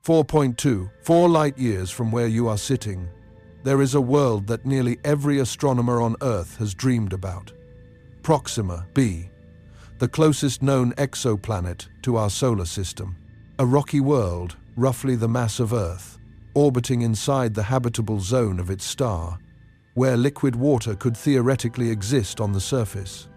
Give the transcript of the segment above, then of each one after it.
4.24 light-years from where you are sitting, there is a world that nearly every astronomer on Earth has dreamed about. Proxima b, the closest known exoplanet to our solar system. A rocky world, roughly the mass of Earth, orbiting inside the habitable zone of its star, where liquid water could theoretically exist on the surface.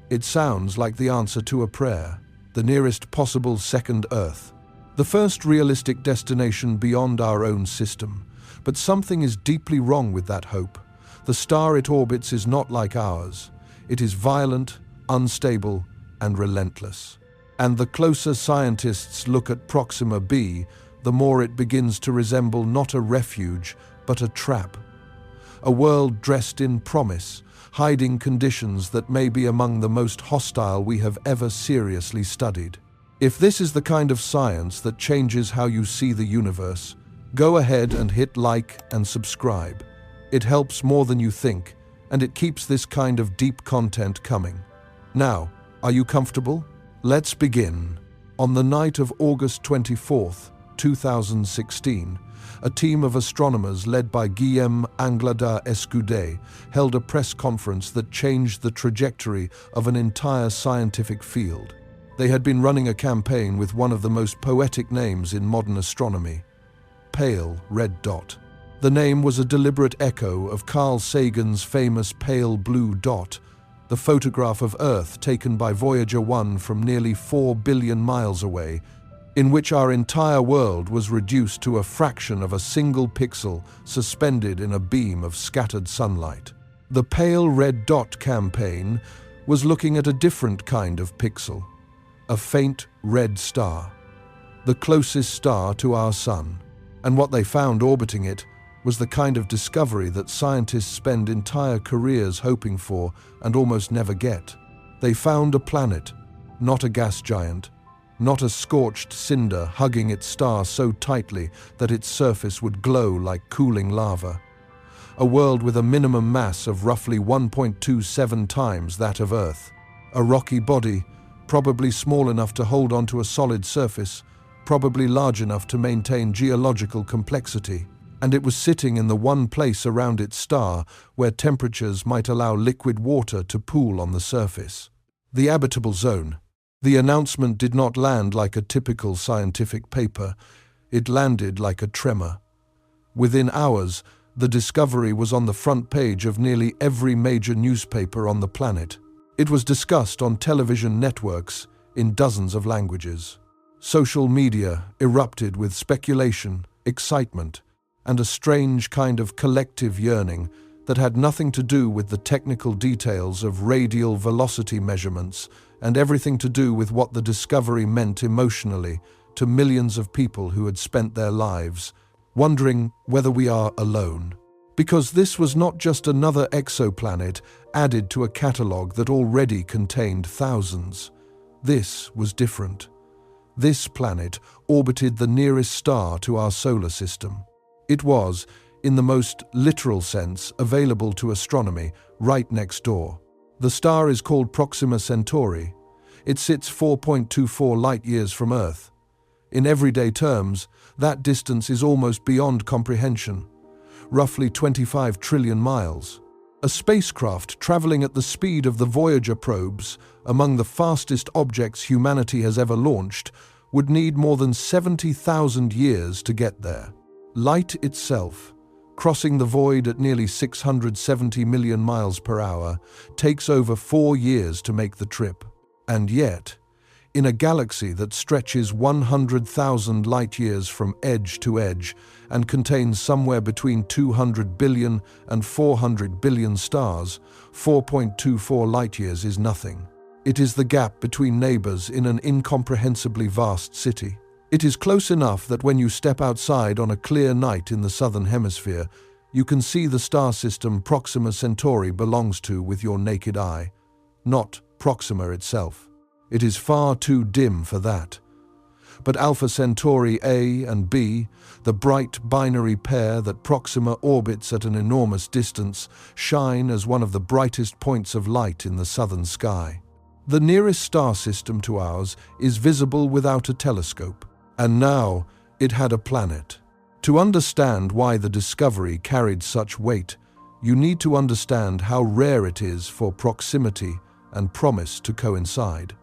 It sounds like the answer to a prayer, the nearest possible second Earth. The first realistic destination beyond our own system. But something is deeply wrong with that hope. The star it orbits is not like ours. It is violent, unstable, and relentless. And the closer scientists look at Proxima b, the more it begins to resemble not a refuge, but a trap. A world dressed in promise, hiding conditions that may be among the most hostile we have ever seriously studied. If this is the kind of science that changes how you see the universe, go ahead and hit like and subscribe. It helps more than you think, and it keeps this kind of deep content coming. Now, are you comfortable? Let's begin. On the night of August 24th, 2016, a team of astronomers led by Guillaume Anglada-Escudé held a press conference that changed the trajectory of an entire scientific field. They had been running a campaign with one of the most poetic names in modern astronomy, Pale Red Dot. The name was a deliberate echo of Carl Sagan's famous pale blue dot, the photograph of Earth taken by Voyager 1 from nearly 4 billion miles away, in which our entire world was reduced to a fraction of a single pixel suspended in a beam of scattered sunlight. The Pale Red Dot campaign was looking at a different kind of pixel, a faint red star, the closest star to our sun. And what they found orbiting it was the kind of discovery that scientists spend entire careers hoping for and almost never get. They found a planet, not a gas giant, not a scorched cinder hugging its star so tightly that its surface would glow like cooling lava. A world with a minimum mass of roughly 1.27 times that of Earth. A rocky body, probably small enough to hold onto a solid surface, probably large enough to maintain geological complexity, and it was sitting in the one place around its star where temperatures might allow liquid water to pool on the surface. The habitable zone. The announcement did not land like a typical scientific paper. It landed like a tremor. Within hours, the discovery was on the front page of nearly every major newspaper on the planet. It was discussed on television networks in dozens of languages. Social media erupted with speculation, excitement, and a strange kind of collective yearning that had nothing to do with the technical details of radial velocity measurements and everything to do with what the discovery meant emotionally to millions of people who had spent their lives wondering whether we are alone. Because this was not just another exoplanet added to a catalogue that already contained thousands. This was different. This planet orbited the nearest star to our solar system. It was, in the most literal sense, available to astronomy right next door. The star is called Proxima Centauri. It sits 4.24 light-years from Earth. In everyday terms, that distance is almost beyond comprehension, roughly 25 trillion miles. A spacecraft traveling at the speed of the Voyager probes, among the fastest objects humanity has ever launched, would need more than 70,000 years to get there. Light itself, crossing the void at nearly 670 million miles per hour, takes over 4 years to make the trip. And yet, in a galaxy that stretches 100,000 light-years from edge to edge and contains somewhere between 200 billion and 400 billion stars, 4.24 light-years is nothing. It is the gap between neighbors in an incomprehensibly vast city. It is close enough that when you step outside on a clear night in the southern hemisphere, you can see the star system Proxima Centauri belongs to with your naked eye, not Proxima itself. It is far too dim for that. But Alpha Centauri A and B, the bright binary pair that Proxima orbits at an enormous distance, shine as one of the brightest points of light in the southern sky. The nearest star system to ours is visible without a telescope. And now, It had a planet. To understand why the discovery carried such weight, you need to understand how rare it is for proximity and promise to coincide.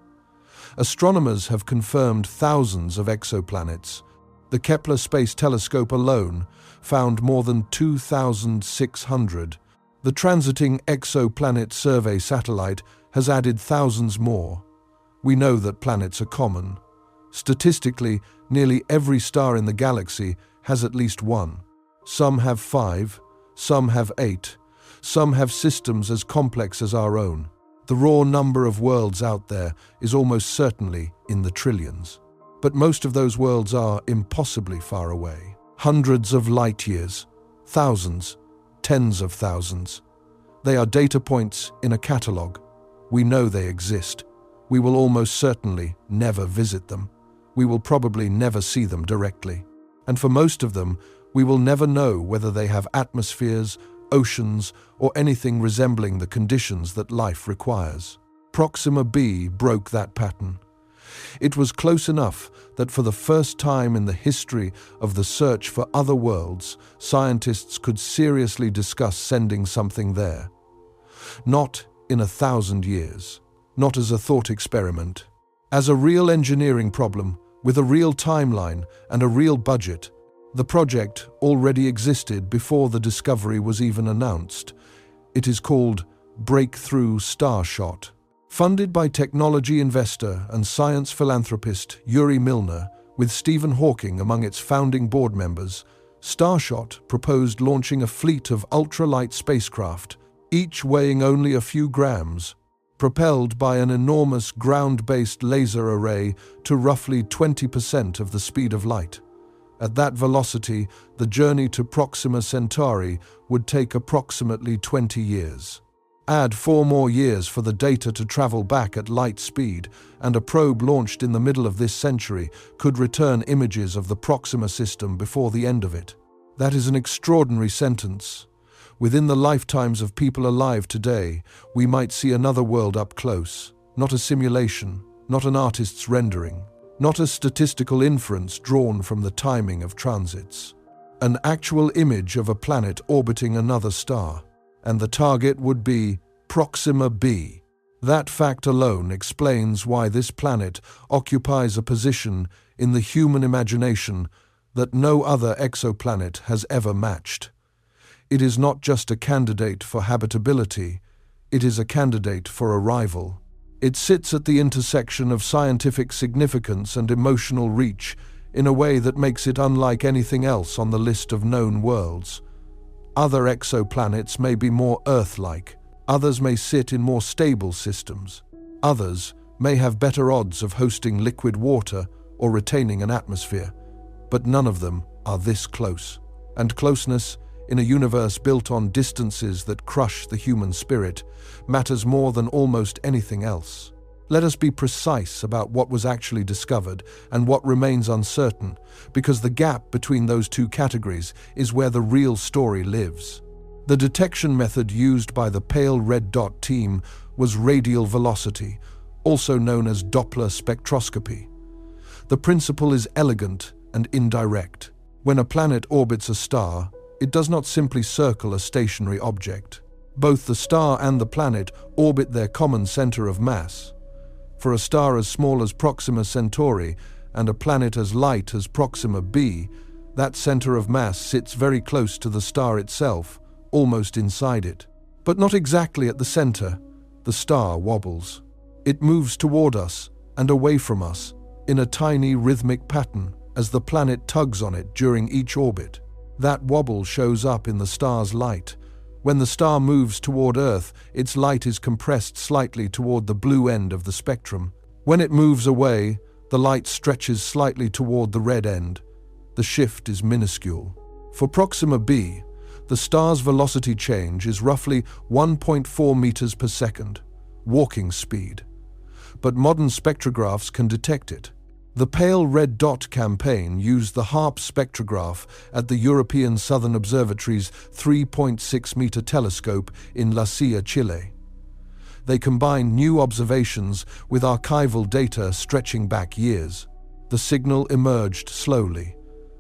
Astronomers have confirmed thousands of exoplanets. The Kepler Space Telescope alone found more than 2,600. The Transiting Exoplanet Survey satellite has added thousands more. We know that planets are common. Statistically, nearly every star in the galaxy has at least one. Some have 5, some have 8, some have systems as complex as our own. The raw number of worlds out there is almost certainly in the trillions. But most of those worlds are impossibly far away. Hundreds of light years, thousands, tens of thousands. They are data points in a catalogue. We know they exist. We will almost certainly never visit them. We will probably never see them directly. And for most of them, we will never know whether they have atmospheres, oceans, or anything resembling the conditions that life requires. Proxima b broke that pattern. It was close enough that for the first time in the history of the search for other worlds, scientists could seriously discuss sending something there. Not in 1,000 years, not as a thought experiment, as a real engineering problem with a real timeline and a real budget. The project already existed before the discovery was even announced. It is called Breakthrough Starshot. Funded by technology investor and science philanthropist Yuri Milner, with Stephen Hawking among its founding board members, Starshot proposed launching a fleet of ultralight spacecraft, each weighing only a few grams, propelled by an enormous ground-based laser array to roughly 20% of the speed of light. At that velocity, the journey to Proxima Centauri would take approximately 20 years. Add 4 more years for the data to travel back at light speed, and a probe launched in the middle of this century could return images of the Proxima system before the end of it. That is an extraordinary sentence. Within the lifetimes of people alive today, we might see another world up close, not a simulation, not an artist's rendering, not a statistical inference drawn from the timing of transits. An actual image of a planet orbiting another star. And the target would be Proxima b. That fact alone explains why this planet occupies a position in the human imagination that no other exoplanet has ever matched. It is not just a candidate for habitability, it is a candidate for arrival. It sits at the intersection of scientific significance and emotional reach in a way that makes it unlike anything else on the list of known worlds. Other exoplanets may be more Earth-like, others may sit in more stable systems, others may have better odds of hosting liquid water or retaining an atmosphere, but none of them are this close. And closeness, in a universe built on distances that crush the human spirit, matters more than almost anything else. Let us be precise about what was actually discovered and what remains uncertain, because the gap between those two categories is where the real story lives. The detection method used by the pale red dot team was radial velocity, also known as Doppler spectroscopy. The principle is elegant and indirect. When a planet orbits a star, it does not simply circle a stationary object. Both the star and the planet orbit their common center of mass. For a star as small as Proxima Centauri and a planet as light as Proxima b, that center of mass sits very close to the star itself, almost inside it. But not exactly at the center. The star wobbles. It moves toward us and away from us in a tiny rhythmic pattern as the planet tugs on it during each orbit. That wobble shows up in the star's light. When the star moves toward Earth, its light is compressed slightly toward the blue end of the spectrum. When it moves away, the light stretches slightly toward the red end. The shift is minuscule. For Proxima b, the star's velocity change is roughly 1.4 meters per second, walking speed. But modern spectrographs can detect it. The Pale Red Dot campaign used the HARP spectrograph at the European Southern Observatory's 3.6-meter telescope in La Silla, Chile. They combined new observations with archival data stretching back years. The signal emerged slowly.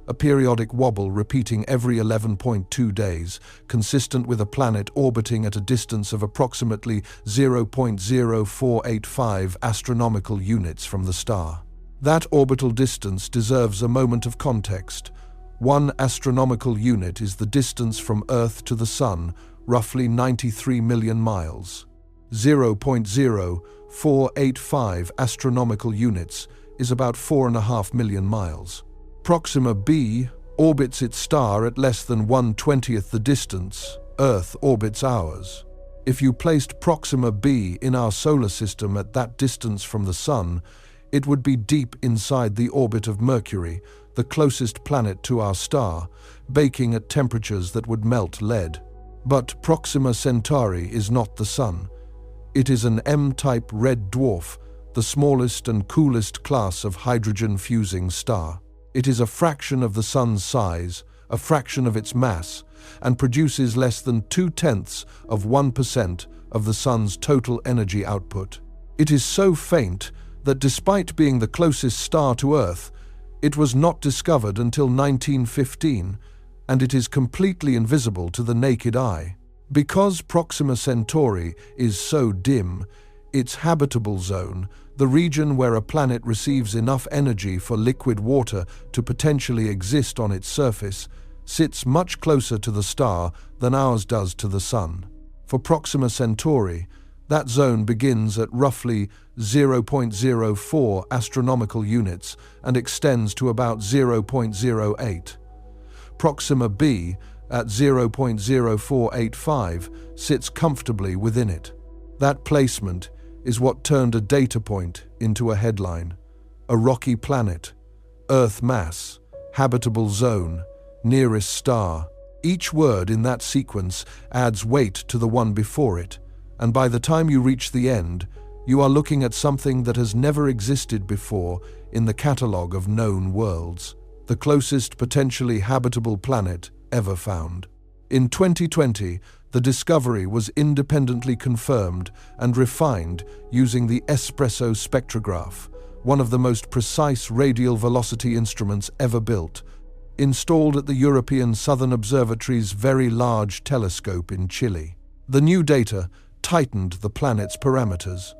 a periodic wobble repeating every 11.2 days, consistent with a planet orbiting at a distance of approximately 0.0485 astronomical units from the star. That orbital distance deserves a moment of context. 1 astronomical unit is the distance from Earth to the Sun, roughly 93 million miles. 0.0485 astronomical units is about 4.5 million miles. Proxima b orbits its star at less than 1/20th the distance Earth orbits ours. If you placed Proxima b in our solar system at that distance from the Sun, it would be deep inside the orbit of Mercury, the closest planet to our star, baking at temperatures that would melt lead. But Proxima Centauri is not the Sun. It is an M-type red dwarf, the smallest and coolest class of hydrogen-fusing star. It is a fraction of the Sun's size, a fraction of its mass, and produces less than 0.2% of the Sun's total energy output. It is so faint that despite being the closest star to Earth, it was not discovered until 1915, and it is completely invisible to the naked eye. Because Proxima Centauri is so dim, its habitable zone, the region where a planet receives enough energy for liquid water to potentially exist on its surface, sits much closer to the star than ours does to the Sun. For Proxima Centauri, that zone begins at roughly 0.04 astronomical units and extends to about 0.08. Proxima b, at 0.0485, sits comfortably within it. That placement is what turned a data point into a headline. A rocky planet, Earth mass, habitable zone, nearest star. Each word in that sequence adds weight to the one before it, and by the time you reach the end, you are looking at something that has never existed before in the catalogue of known worlds, the closest potentially habitable planet ever found. In 2020, the discovery was independently confirmed and refined using the espresso spectrograph, one of the most precise radial velocity instruments ever built, installed at the European Southern Observatory's Very Large Telescope in Chile. The new data tightened the planet's parameters.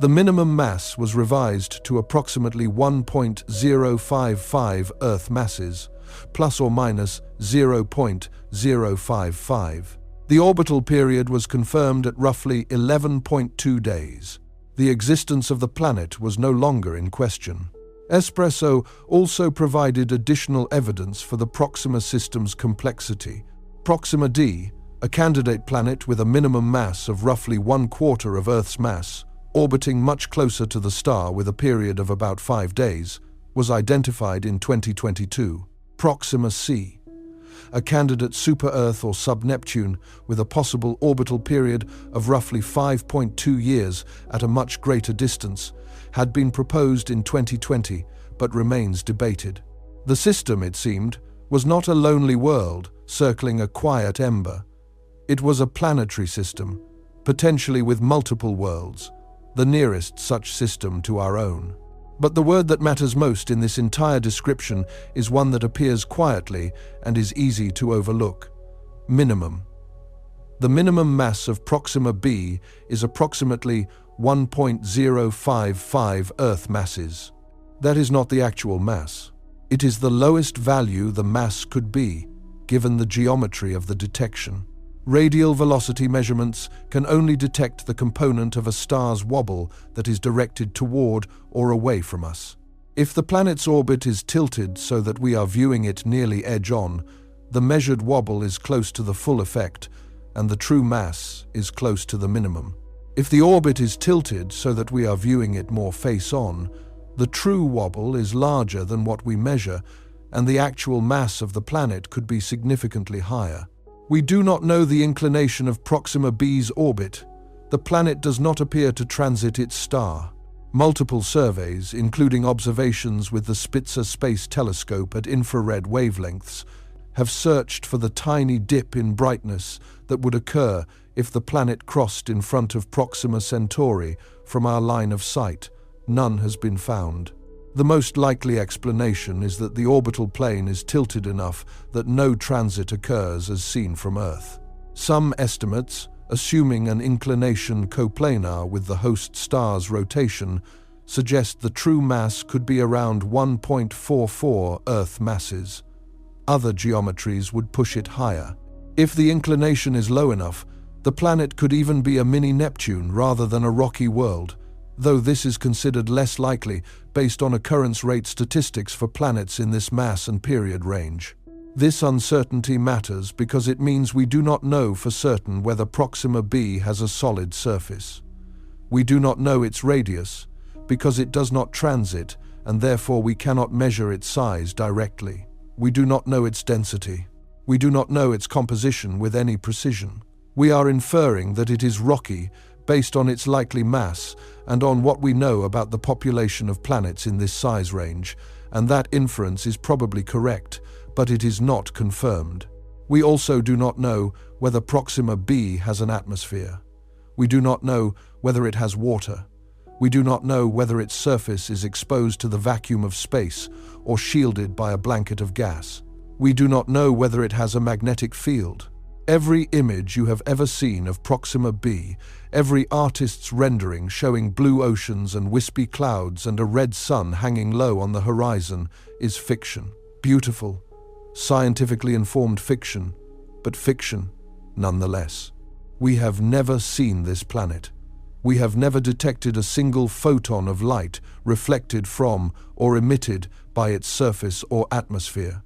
The minimum mass was revised to approximately 1.055 Earth masses, plus or minus 0.055. The orbital period was confirmed at roughly 11.2 days. The existence of the planet was no longer in question. Espresso also provided additional evidence for the Proxima system's complexity. Proxima d, a candidate planet with a minimum mass of roughly 1/4 of Earth's mass, orbiting much closer to the star with a period of about 5 days, was identified in 2022. Proxima c, a candidate super-Earth or sub-Neptune with a possible orbital period of roughly 5.2 years at a much greater distance, had been proposed in 2020 but remains debated. The system, it seemed, was not a lonely world circling a quiet ember. It was a planetary system, potentially with multiple worlds, the nearest such system to our own. But the word that matters most in this entire description is one that appears quietly and is easy to overlook: minimum. The minimum mass of Proxima b is approximately 1.055 Earth masses. That is not the actual mass. It is the lowest value the mass could be, given the geometry of the detection. Radial velocity measurements can only detect the component of a star's wobble that is directed toward or away from us. If the planet's orbit is tilted so that we are viewing it nearly edge-on, the measured wobble is close to the full effect, and the true mass is close to the minimum. If the orbit is tilted so that we are viewing it more face-on, the true wobble is larger than what we measure, and the actual mass of the planet could be significantly higher. We do not know the inclination of Proxima b's orbit. The planet does not appear to transit its star. Multiple surveys, including observations with the Spitzer Space Telescope at infrared wavelengths, have searched for the tiny dip in brightness that would occur if the planet crossed in front of Proxima Centauri from our line of sight. None has been found. The most likely explanation is that the orbital plane is tilted enough that no transit occurs as seen from Earth. Some estimates, assuming an inclination coplanar with the host star's rotation, suggest the true mass could be around 1.44 Earth masses. Other geometries would push it higher. If the inclination is low enough, the planet could even be a mini Neptune rather than a rocky world, though this is considered less likely based on occurrence rate statistics for planets in this mass and period range. This uncertainty matters because it means we do not know for certain whether Proxima b has a solid surface. We do not know its radius because it does not transit, and therefore we cannot measure its size directly. We do not know its density. We do not know its composition with any precision. We are inferring that it is rocky based on its likely mass and on what we know about the population of planets in this size range, and that inference is probably correct, but it is not confirmed. We also do not know whether Proxima b has an atmosphere. We do not know whether it has water. We do not know whether its surface is exposed to the vacuum of space or shielded by a blanket of gas. We do not know whether it has a magnetic field. Every image you have ever seen of Proxima b, every artist's rendering showing blue oceans and wispy clouds and a red sun hanging low on the horizon, is fiction. Beautiful, scientifically informed fiction, but fiction nonetheless. We have never seen this planet. We have never detected a single photon of light reflected from or emitted by its surface or atmosphere.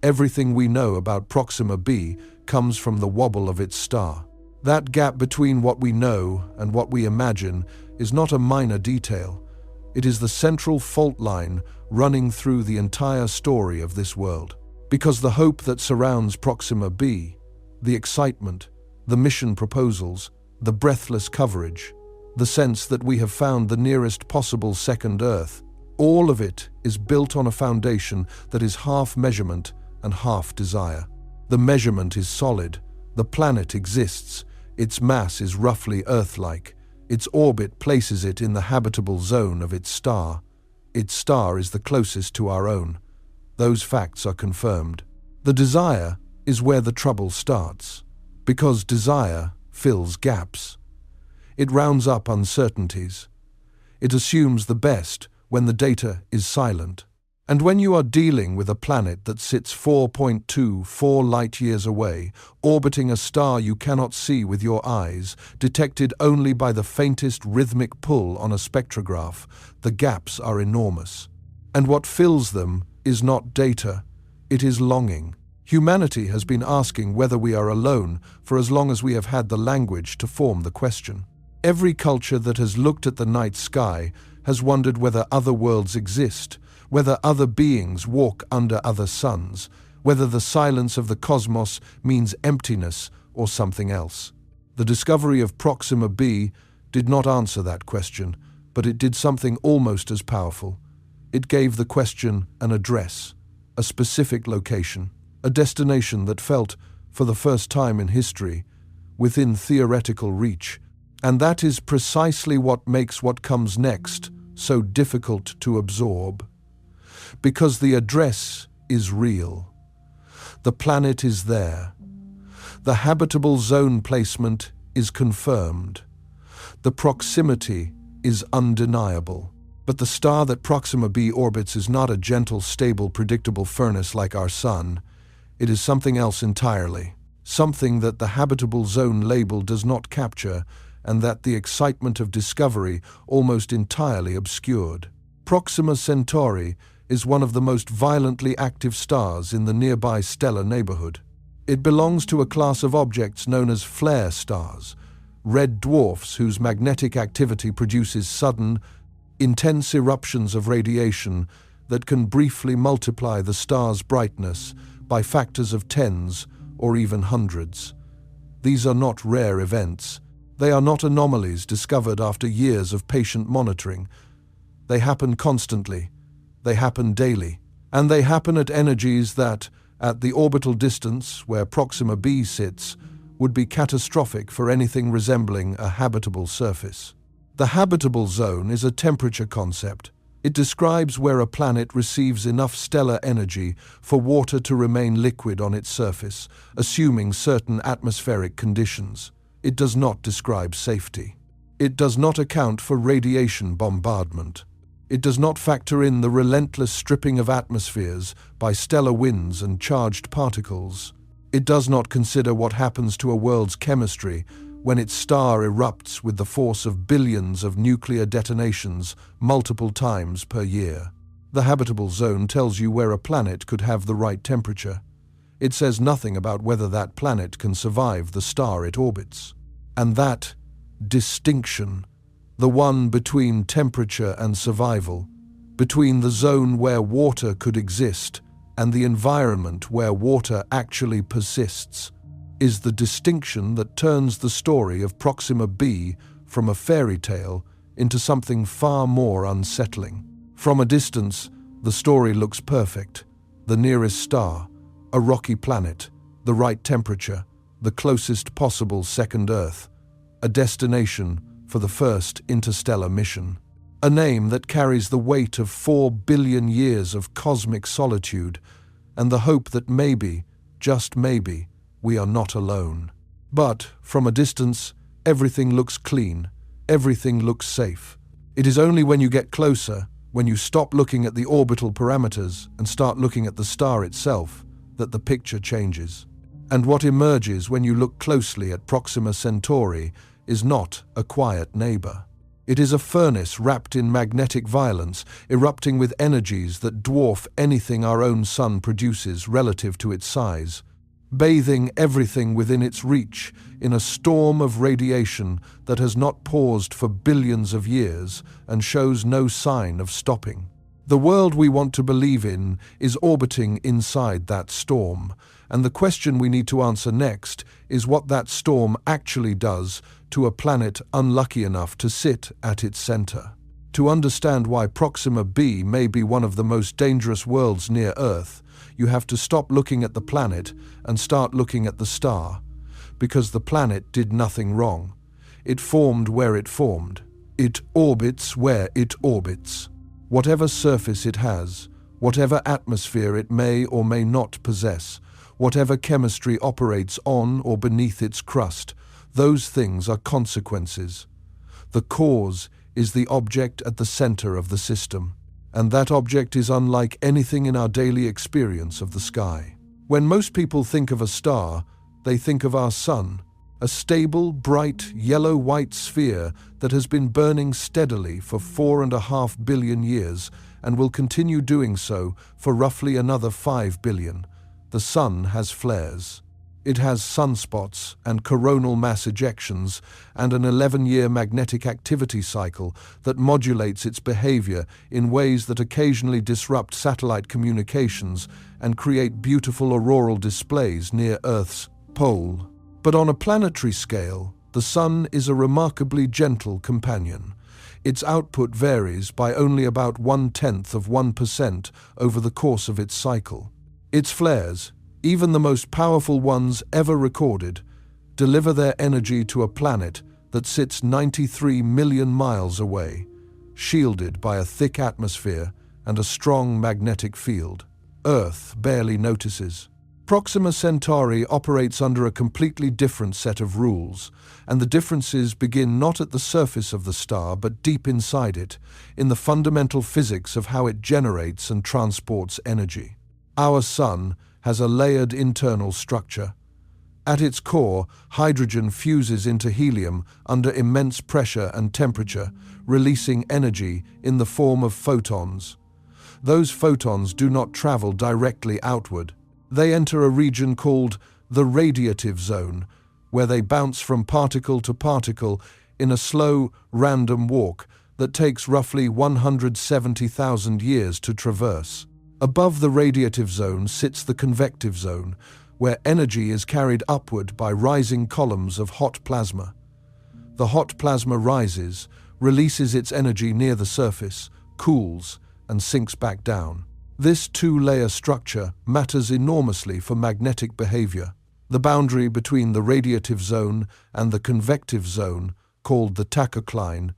Everything we know about Proxima b comes from the wobble of its star. That gap between what we know and what we imagine is not a minor detail. It is the central fault line running through the entire story of this world. Because the hope that surrounds Proxima b, the excitement, the mission proposals, the breathless coverage, the sense that we have found the nearest possible second Earth, all of it is built on a foundation that is half measurement and half desire. The measurement is solid, the planet exists, its mass is roughly Earth-like, its orbit places it in the habitable zone of its star. Its star is the closest to our own. Those facts are confirmed. The desire is where the trouble starts, because desire fills gaps. It rounds up uncertainties. It assumes the best when the data is silent. And when you are dealing with a planet that sits 4.24 light-years away, orbiting a star you cannot see with your eyes, detected only by the faintest rhythmic pull on a spectrograph, the gaps are enormous. And what fills them is not data, it is longing. Humanity has been asking whether we are alone for as long as we have had the language to form the question. Every culture that has looked at the night sky has wondered whether other worlds exist, whether other beings walk under other suns, whether the silence of the cosmos means emptiness or something else. The discovery of Proxima b did not answer that question, but it did something almost as powerful. It gave the question an address, a specific location, a destination that felt, for the first time in history, within theoretical reach. And that is precisely what makes what comes next so difficult to absorb. Because the address is real. The planet is there. The habitable zone placement is confirmed. The proximity is undeniable. But the star that Proxima b orbits is not a gentle, stable, predictable furnace like our Sun. It is something else entirely. Something that the habitable zone label does not capture, and that the excitement of discovery almost entirely obscured. Proxima Centauri is one of the most violently active stars in the nearby stellar neighborhood. It belongs to a class of objects known as flare stars, red dwarfs whose magnetic activity produces sudden, intense eruptions of radiation that can briefly multiply the star's brightness by factors of tens or even hundreds. These are not rare events. They are not anomalies discovered after years of patient monitoring. They happen constantly. They happen daily. And they happen at energies that, at the orbital distance where Proxima b sits, would be catastrophic for anything resembling a habitable surface. The habitable zone is a temperature concept, It describes where a planet receives enough stellar energy for water to remain liquid on its surface, assuming certain atmospheric conditions. It does not describe safety. It does not account for radiation bombardment. It does not factor in the relentless stripping of atmospheres by stellar winds and charged particles. It does not consider what happens to a world's chemistry when its star erupts with the force of billions of nuclear detonations multiple times per year. The habitable zone tells you where a planet could have the right temperature. It says nothing about whether that planet can survive the star it orbits. And that distinction, the one between temperature and survival, between the zone where water could exist and the environment where water actually persists, is the distinction that turns the story of Proxima b from a fairy tale into something far more unsettling. From a distance, the story looks perfect. The nearest star, a rocky planet, the right temperature, the closest possible second Earth, a destination for the first interstellar mission. A name that carries the weight of 4 billion years of cosmic solitude and the hope that maybe, just maybe, we are not alone. But, from a distance, everything looks clean, everything looks safe. It is only when you get closer, when you stop looking at the orbital parameters and start looking at the star itself, that the picture changes. And what emerges when you look closely at Proxima Centauri is not a quiet neighbor. It is a furnace wrapped in magnetic violence, erupting with energies that dwarf anything our own sun produces relative to its size, bathing everything within its reach in a storm of radiation that has not paused for billions of years and shows no sign of stopping. The world we want to believe in is orbiting inside that storm, and the question we need to answer next is what that storm actually does to a planet unlucky enough to sit at its center. To understand why Proxima b may be one of the most dangerous worlds near Earth, you have to stop looking at the planet and start looking at the star, because the planet did nothing wrong. It formed where it formed. It orbits where it orbits. Whatever surface it has, whatever atmosphere it may or may not possess, whatever chemistry operates on or beneath its crust, those things are consequences. The cause is the object at the center of the system, and that object is unlike anything in our daily experience of the sky. When most people think of a star, they think of our sun, a stable, bright, yellow-white sphere that has been burning steadily for 4.5 billion years and will continue doing so for roughly another 5 billion. The sun has flares. It has sunspots and coronal mass ejections and an 11-year magnetic activity cycle that modulates its behavior in ways that occasionally disrupt satellite communications and create beautiful auroral displays near Earth's pole. But on a planetary scale, the sun is a remarkably gentle companion. Its output varies by only about 0.1% over the course of its cycle. Its flares, even the most powerful ones ever recorded, deliver their energy to a planet that sits 93 million miles away, shielded by a thick atmosphere and a strong magnetic field. Earth barely notices. Proxima Centauri operates under a completely different set of rules, and the differences begin not at the surface of the star but deep inside it, in the fundamental physics of how it generates and transports energy. Our sun has a layered internal structure. At its core, hydrogen fuses into helium under immense pressure and temperature, releasing energy in the form of photons. Those photons do not travel directly outward. They enter a region called the radiative zone, where they bounce from particle to particle in a slow, random walk that takes roughly 170,000 years to traverse. Above the radiative zone sits the convective zone, where energy is carried upward by rising columns of hot plasma. The hot plasma rises, releases its energy near the surface, cools, and sinks back down. This two-layer structure matters enormously for magnetic behavior. The boundary between the radiative zone and the convective zone, called the tachocline,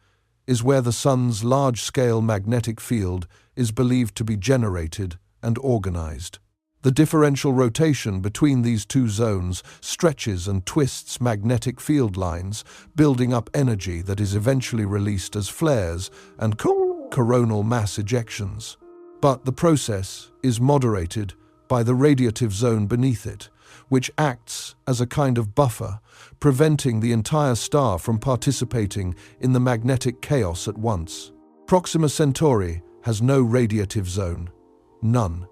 is where the Sun's large-scale magnetic field is believed to be generated and organized. The differential rotation between these two zones stretches and twists magnetic field lines, building up energy that is eventually released as flares and coronal mass ejections. But the process is moderated by the radiative zone beneath it, which acts as a kind of buffer, preventing the entire star from participating in the magnetic chaos at once. Proxima Centauri has no radiative zone. None.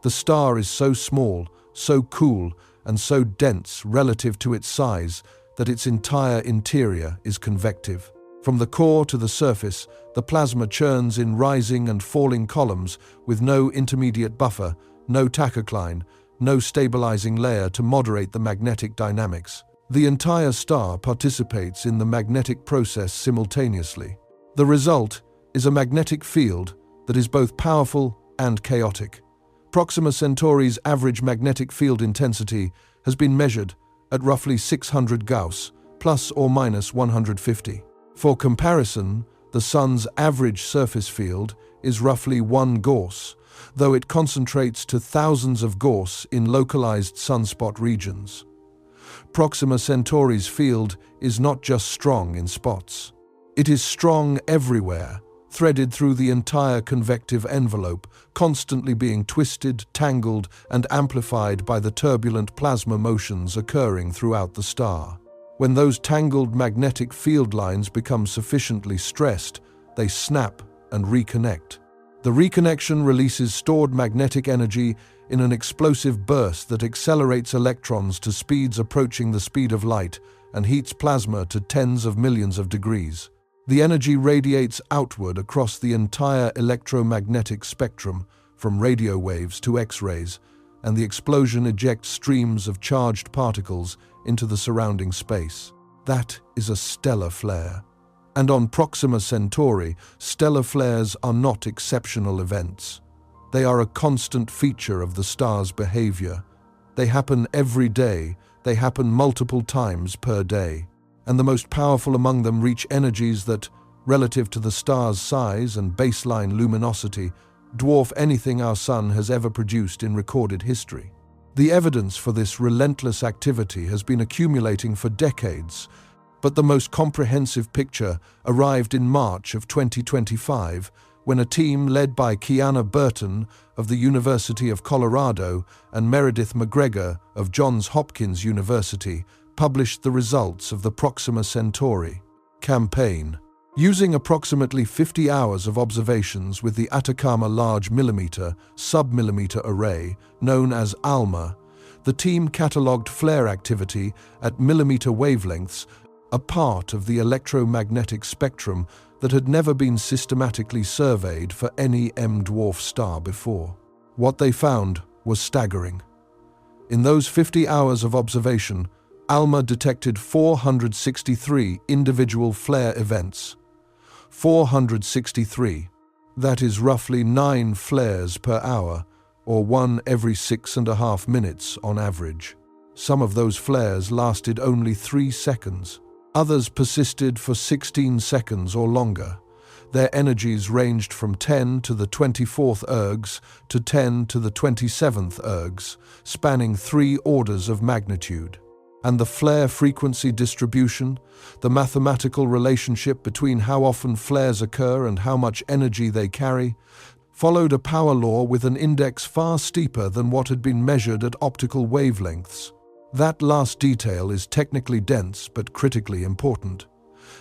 The star is so small, so cool, and so dense relative to its size that its entire interior is convective. From the core to the surface, the plasma churns in rising and falling columns with no intermediate buffer, no tachocline, no stabilizing layer to moderate the magnetic dynamics. The entire star participates in the magnetic process simultaneously. The result is a magnetic field that is both powerful and chaotic. Proxima Centauri's average magnetic field intensity has been measured at roughly 600 Gauss, plus or minus 150. For comparison, the Sun's average surface field is roughly 1 Gauss, though it concentrates to thousands of Gauss in localized sunspot regions. Proxima Centauri's field is not just strong in spots. It is strong everywhere, threaded through the entire convective envelope, constantly being twisted, tangled, and amplified by the turbulent plasma motions occurring throughout the star. When those tangled magnetic field lines become sufficiently stressed, they snap and reconnect. The reconnection releases stored magnetic energy in an explosive burst that accelerates electrons to speeds approaching the speed of light and heats plasma to tens of millions of degrees. The energy radiates outward across the entire electromagnetic spectrum, from radio waves to X-rays, and the explosion ejects streams of charged particles into the surrounding space. That is a stellar flare. And on Proxima Centauri, stellar flares are not exceptional events. They are a constant feature of the star's behavior. They happen every day. They happen multiple times per day. And the most powerful among them reach energies that, relative to the star's size and baseline luminosity, dwarf anything our Sun has ever produced in recorded history. The evidence for this relentless activity has been accumulating for decades, but the most comprehensive picture arrived in March of 2025, when a team led by Kiana Burton of the University of Colorado and Meredith McGregor of Johns Hopkins University published the results of the Proxima Centauri campaign. Using approximately 50 hours of observations with the Atacama Large Millimeter Submillimeter Array, known as ALMA, the team catalogued flare activity at millimeter wavelengths, a part of the electromagnetic spectrum that had never been systematically surveyed for any M-dwarf star before. What they found was staggering. In those 50 hours of observation, ALMA detected 463 individual flare events. 463. That is roughly 9 flares per hour, or 1 every 6.5 minutes on average. Some of those flares lasted only 3 seconds. Others persisted for 16 seconds or longer. Their energies ranged from 10 to the 24th ergs to 10 to the 27th ergs, spanning 3 orders of magnitude. And the flare frequency distribution, the mathematical relationship between how often flares occur and how much energy they carry, followed a power law with an index far steeper than what had been measured at optical wavelengths. That last detail is technically dense but critically important.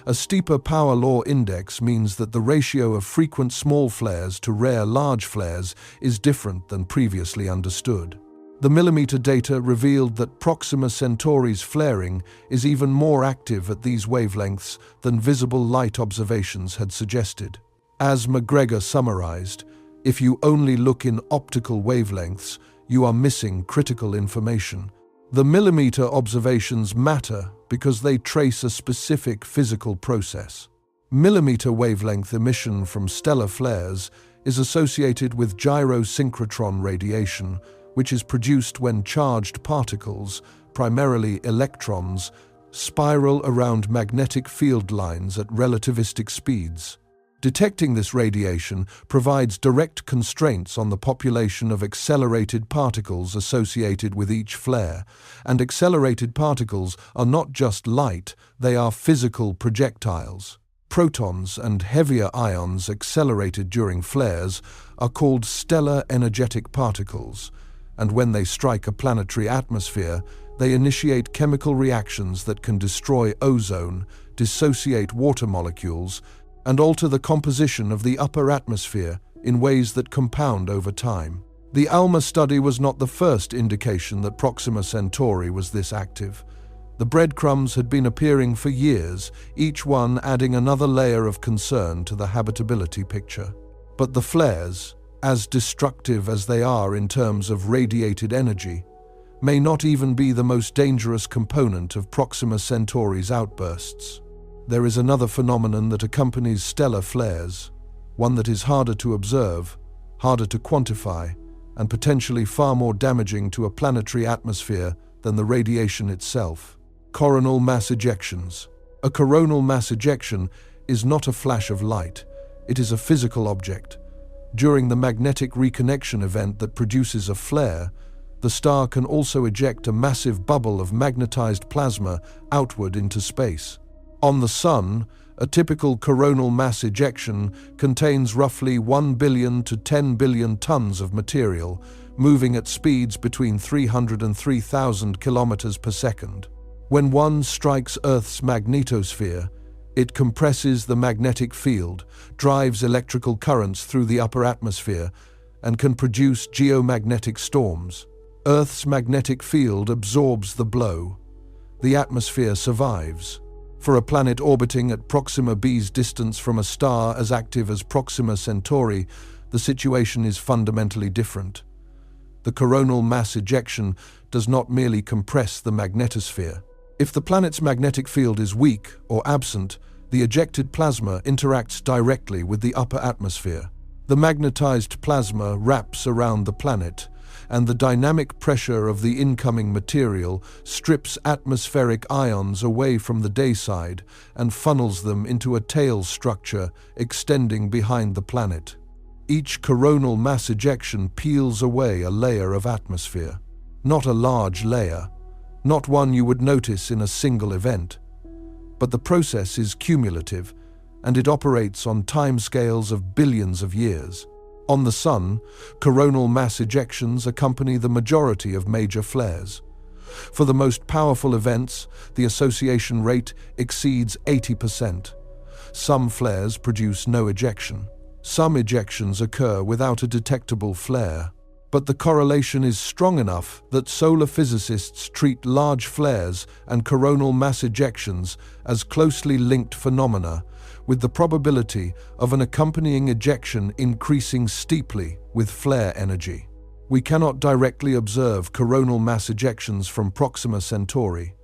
A steeper power law index means that the ratio of frequent small flares to rare large flares is different than previously understood. The millimeter data revealed that Proxima Centauri's flaring is even more active at these wavelengths than visible light observations had suggested. As McGregor summarized, if you only look in optical wavelengths, you are missing critical information. The millimeter observations matter because they trace a specific physical process. Millimeter wavelength emission from stellar flares is associated with gyrosynchrotron radiation, which is produced when charged particles, primarily electrons, spiral around magnetic field lines at relativistic speeds. Detecting this radiation provides direct constraints on the population of accelerated particles associated with each flare, and accelerated particles are not just light, they are physical projectiles. Protons and heavier ions accelerated during flares are called stellar energetic particles, and when they strike a planetary atmosphere, they initiate chemical reactions that can destroy ozone, dissociate water molecules, and alter the composition of the upper atmosphere in ways that compound over time. The ALMA study was not the first indication that Proxima Centauri was this active. The breadcrumbs had been appearing for years, each one adding another layer of concern to the habitability picture. But the flares, as destructive as they are in terms of radiated energy, may not even be the most dangerous component of Proxima Centauri's outbursts. There is another phenomenon that accompanies stellar flares, one that is harder to observe, harder to quantify, and potentially far more damaging to a planetary atmosphere than the radiation itself. Coronal mass ejections. A coronal mass ejection is not a flash of light, it is a physical object. During the magnetic reconnection event that produces a flare, the star can also eject a massive bubble of magnetized plasma outward into space. On the Sun, a typical coronal mass ejection contains roughly 1 billion to 10 billion tons of material, moving at speeds between 300 and 3,000 kilometers per second. When one strikes Earth's magnetosphere, it compresses the magnetic field, drives electrical currents through the upper atmosphere, and can produce geomagnetic storms. Earth's magnetic field absorbs the blow. The atmosphere survives. For a planet orbiting at Proxima B's distance from a star as active as Proxima Centauri, the situation is fundamentally different. The coronal mass ejection does not merely compress the magnetosphere. If the planet's magnetic field is weak or absent, the ejected plasma interacts directly with the upper atmosphere. The magnetized plasma wraps around the planet, and the dynamic pressure of the incoming material strips atmospheric ions away from the day side and funnels them into a tail structure extending behind the planet. Each coronal mass ejection peels away a layer of atmosphere. Not a large layer, not one you would notice in a single event. But the process is cumulative, and it operates on timescales of billions of years. On the Sun, coronal mass ejections accompany the majority of major flares. For the most powerful events, the association rate exceeds 80%. Some flares produce no ejection. Some ejections occur without a detectable flare. But the correlation is strong enough that solar physicists treat large flares and coronal mass ejections as closely linked phenomena, with the probability of an accompanying ejection increasing steeply with flare energy. We cannot directly observe coronal mass ejections from Proxima Centauri.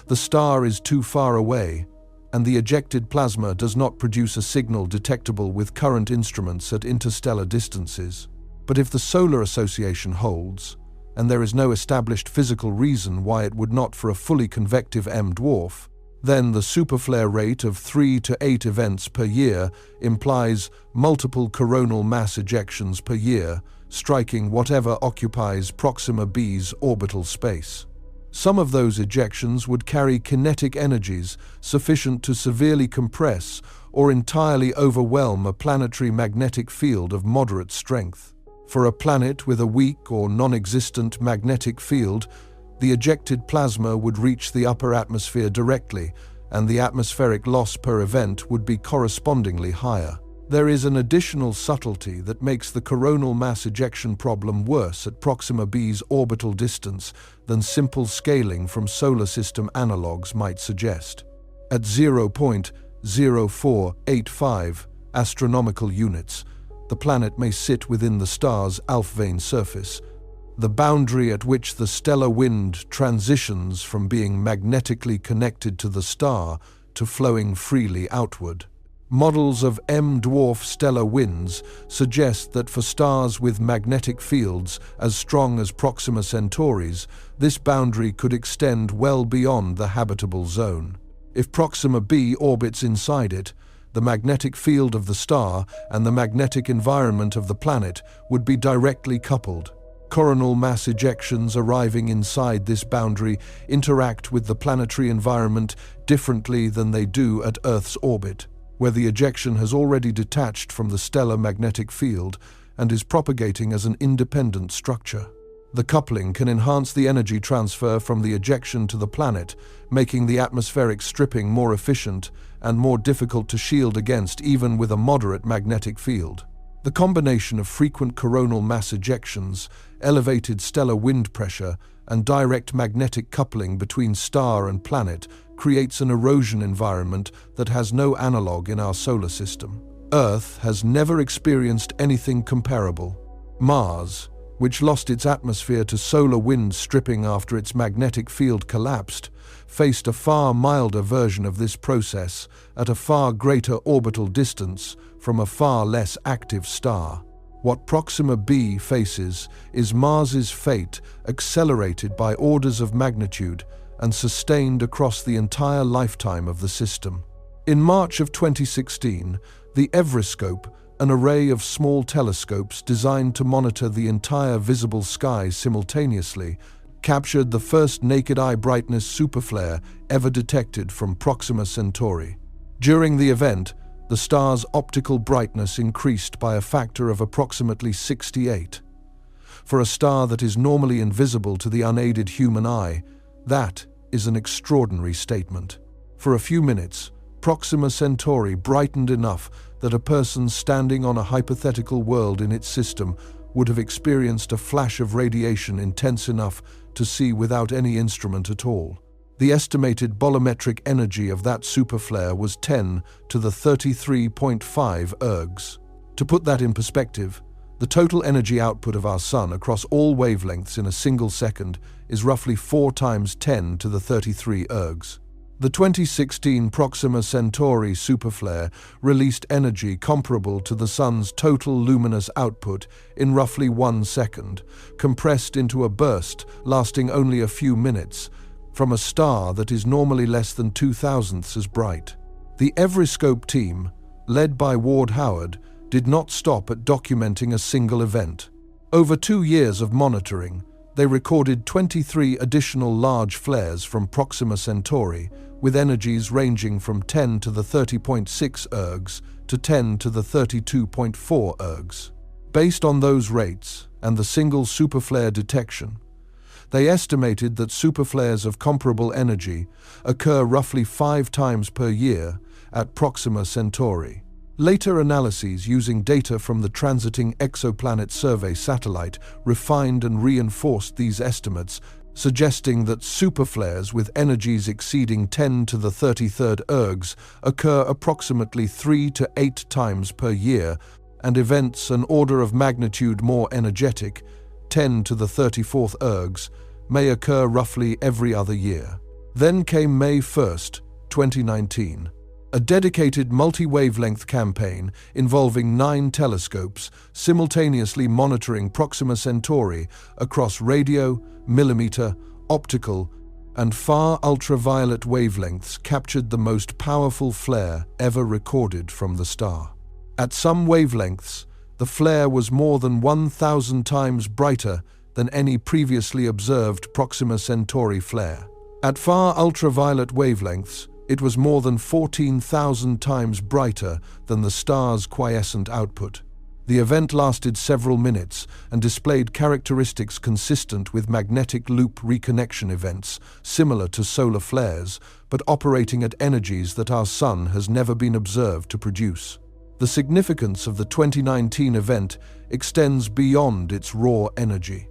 The star is too far away, and the ejected plasma does not produce a signal detectable with current instruments at interstellar distances. But if the solar association holds, and there is no established physical reason why it would not for a fully convective M-dwarf, then the superflare rate of 3 to 8 events per year implies multiple coronal mass ejections per year, striking whatever occupies Proxima B's orbital space. Some of those ejections would carry kinetic energies sufficient to severely compress or entirely overwhelm a planetary magnetic field of moderate strength. For a planet with a weak or non-existent magnetic field, the ejected plasma would reach the upper atmosphere directly, and the atmospheric loss per event would be correspondingly higher. There is an additional subtlety that makes the coronal mass ejection problem worse at Proxima B's orbital distance than simple scaling from solar system analogues might suggest. At 0.0485 astronomical units, the planet may sit within the star's Alfvén surface, the boundary at which the stellar wind transitions from being magnetically connected to the star to flowing freely outward. Models of M-dwarf stellar winds suggest that for stars with magnetic fields as strong as Proxima Centauri's, this boundary could extend well beyond the habitable zone. If Proxima b orbits inside it, the magnetic field of the star and the magnetic environment of the planet would be directly coupled. Coronal mass ejections arriving inside this boundary interact with the planetary environment differently than they do at Earth's orbit, where the ejection has already detached from the stellar magnetic field and is propagating as an independent structure. The coupling can enhance the energy transfer from the ejection to the planet, making the atmospheric stripping more efficient and more difficult to shield against even with a moderate magnetic field. The combination of frequent coronal mass ejections, elevated stellar wind pressure, and direct magnetic coupling between star and planet creates an erosion environment that has no analog in our solar system. Earth has never experienced anything comparable. Mars, which lost its atmosphere to solar wind stripping after its magnetic field collapsed, faced a far milder version of this process at a far greater orbital distance from a far less active star. What Proxima b faces is Mars's fate accelerated by orders of magnitude and sustained across the entire lifetime of the system. In March of 2016, the Everescope, an array of small telescopes designed to monitor the entire visible sky simultaneously, captured the first naked-eye brightness superflare ever detected from Proxima Centauri. During the event, the star's optical brightness increased by a factor of approximately 68. For a star that is normally invisible to the unaided human eye, that is an extraordinary statement. For a few minutes, Proxima Centauri brightened enough that a person standing on a hypothetical world in its system would have experienced a flash of radiation intense enough to see without any instrument at all. The estimated bolometric energy of that superflare was 10 to the 33.5 ergs. To put that in perspective, the total energy output of our Sun across all wavelengths in a single second is roughly 4 times 10 to the 33 ergs. The 2016 Proxima Centauri superflare released energy comparable to the Sun's total luminous output in roughly 1 second, compressed into a burst lasting only a few minutes, from a star that is normally less than 2/1000ths as bright. The Everescope team, led by Ward Howard, did not stop at documenting a single event. Over 2 years of monitoring, they recorded 23 additional large flares from Proxima Centauri, with energies ranging from 10 to the 30.6 ergs to 10 to the 32.4 ergs. Based on those rates and the single superflare detection, they estimated that superflares of comparable energy occur roughly 5 times per year at Proxima Centauri. Later analyses using data from the transiting exoplanet survey satellite refined and reinforced these estimates, suggesting that superflares with energies exceeding 10 to the 33rd ergs occur approximately 3 to 8 times per year, and events an order of magnitude more energetic, 10 to the 34th ergs, may occur roughly every other year. Then came May 1st, 2019. A dedicated multi-wavelength campaign involving 9 telescopes simultaneously monitoring Proxima Centauri across radio, millimeter, optical, and far ultraviolet wavelengths captured the most powerful flare ever recorded from the star. At some wavelengths, the flare was more than 1,000 times brighter than any previously observed Proxima Centauri flare. At far ultraviolet wavelengths, it was more than 14,000 times brighter than the star's quiescent output. The event lasted several minutes and displayed characteristics consistent with magnetic loop reconnection events, similar to solar flares, but operating at energies that our Sun has never been observed to produce. The significance of the 2019 event extends beyond its raw energy.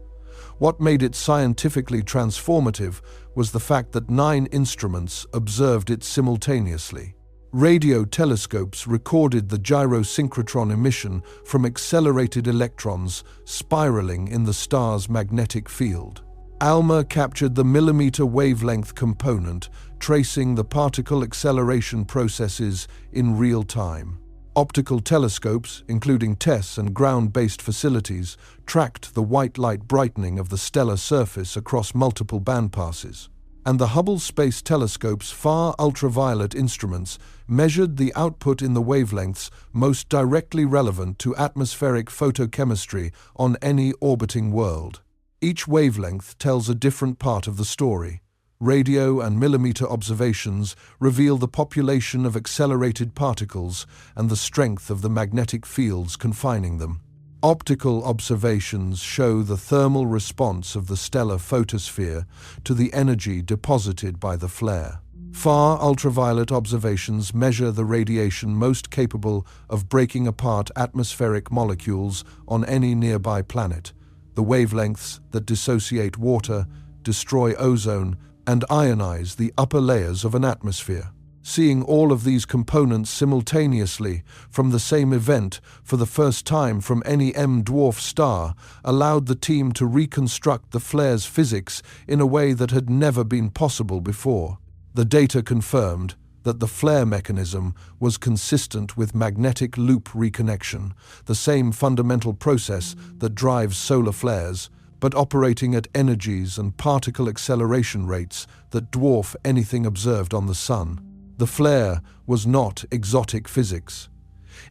What made it scientifically transformative was the fact that 9 instruments observed it simultaneously. Radio telescopes recorded the gyrosynchrotron emission from accelerated electrons spiraling in the star's magnetic field. ALMA captured the millimeter wavelength component, tracing the particle acceleration processes in real time. Optical telescopes, including TESS and ground-based facilities, tracked the white light brightening of the stellar surface across multiple bandpasses. And the Hubble Space Telescope's far ultraviolet instruments measured the output in the wavelengths most directly relevant to atmospheric photochemistry on any orbiting world. Each wavelength tells a different part of the story. Radio and millimeter observations reveal the population of accelerated particles and the strength of the magnetic fields confining them. Optical observations show the thermal response of the stellar photosphere to the energy deposited by the flare. Far ultraviolet observations measure the radiation most capable of breaking apart atmospheric molecules on any nearby planet, the wavelengths that dissociate water, destroy ozone, and ionize the upper layers of an atmosphere. Seeing all of these components simultaneously from the same event for the first time from any M-dwarf star allowed the team to reconstruct the flare's physics in a way that had never been possible before. The data confirmed that the flare mechanism was consistent with magnetic loop reconnection, the same fundamental process that drives solar flares, but operating at energies and particle acceleration rates that dwarf anything observed on the Sun. The flare was not exotic physics.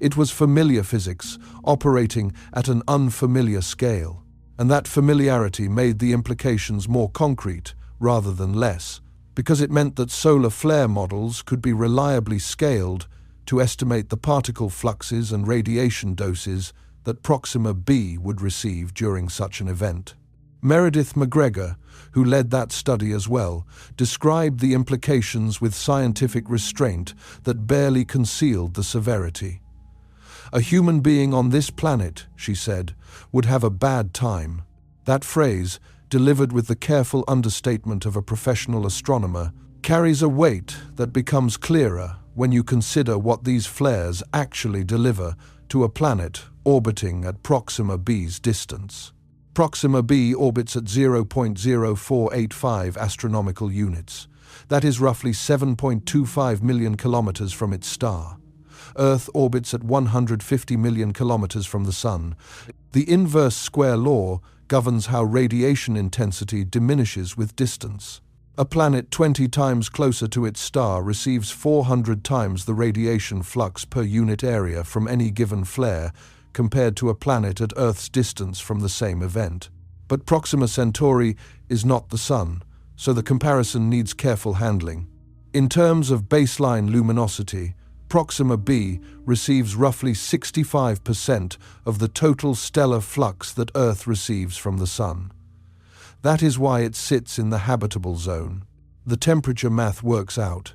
It was familiar physics, operating at an unfamiliar scale. And that familiarity made the implications more concrete rather than less, because it meant that solar flare models could be reliably scaled to estimate the particle fluxes and radiation doses that Proxima b would receive during such an event. Meredith McGregor, who led that study as well, described the implications with scientific restraint that barely concealed the severity. "A human being on this planet," she said, "would have a bad time." That phrase, delivered with the careful understatement of a professional astronomer, carries a weight that becomes clearer when you consider what these flares actually deliver to a planet orbiting at Proxima b's distance. Proxima b orbits at 0.0485 astronomical units. That is roughly 7.25 million kilometers from its star. Earth orbits at 150 million kilometers from the Sun. The inverse square law governs how radiation intensity diminishes with distance. A planet 20 times closer to its star receives 400 times the radiation flux per unit area from any given flare, compared to a planet at Earth's distance from the same event. But Proxima Centauri is not the Sun, so the comparison needs careful handling. In terms of baseline luminosity, Proxima b receives roughly 65% of the total stellar flux that Earth receives from the Sun. That is why it sits in the habitable zone. The temperature math works out.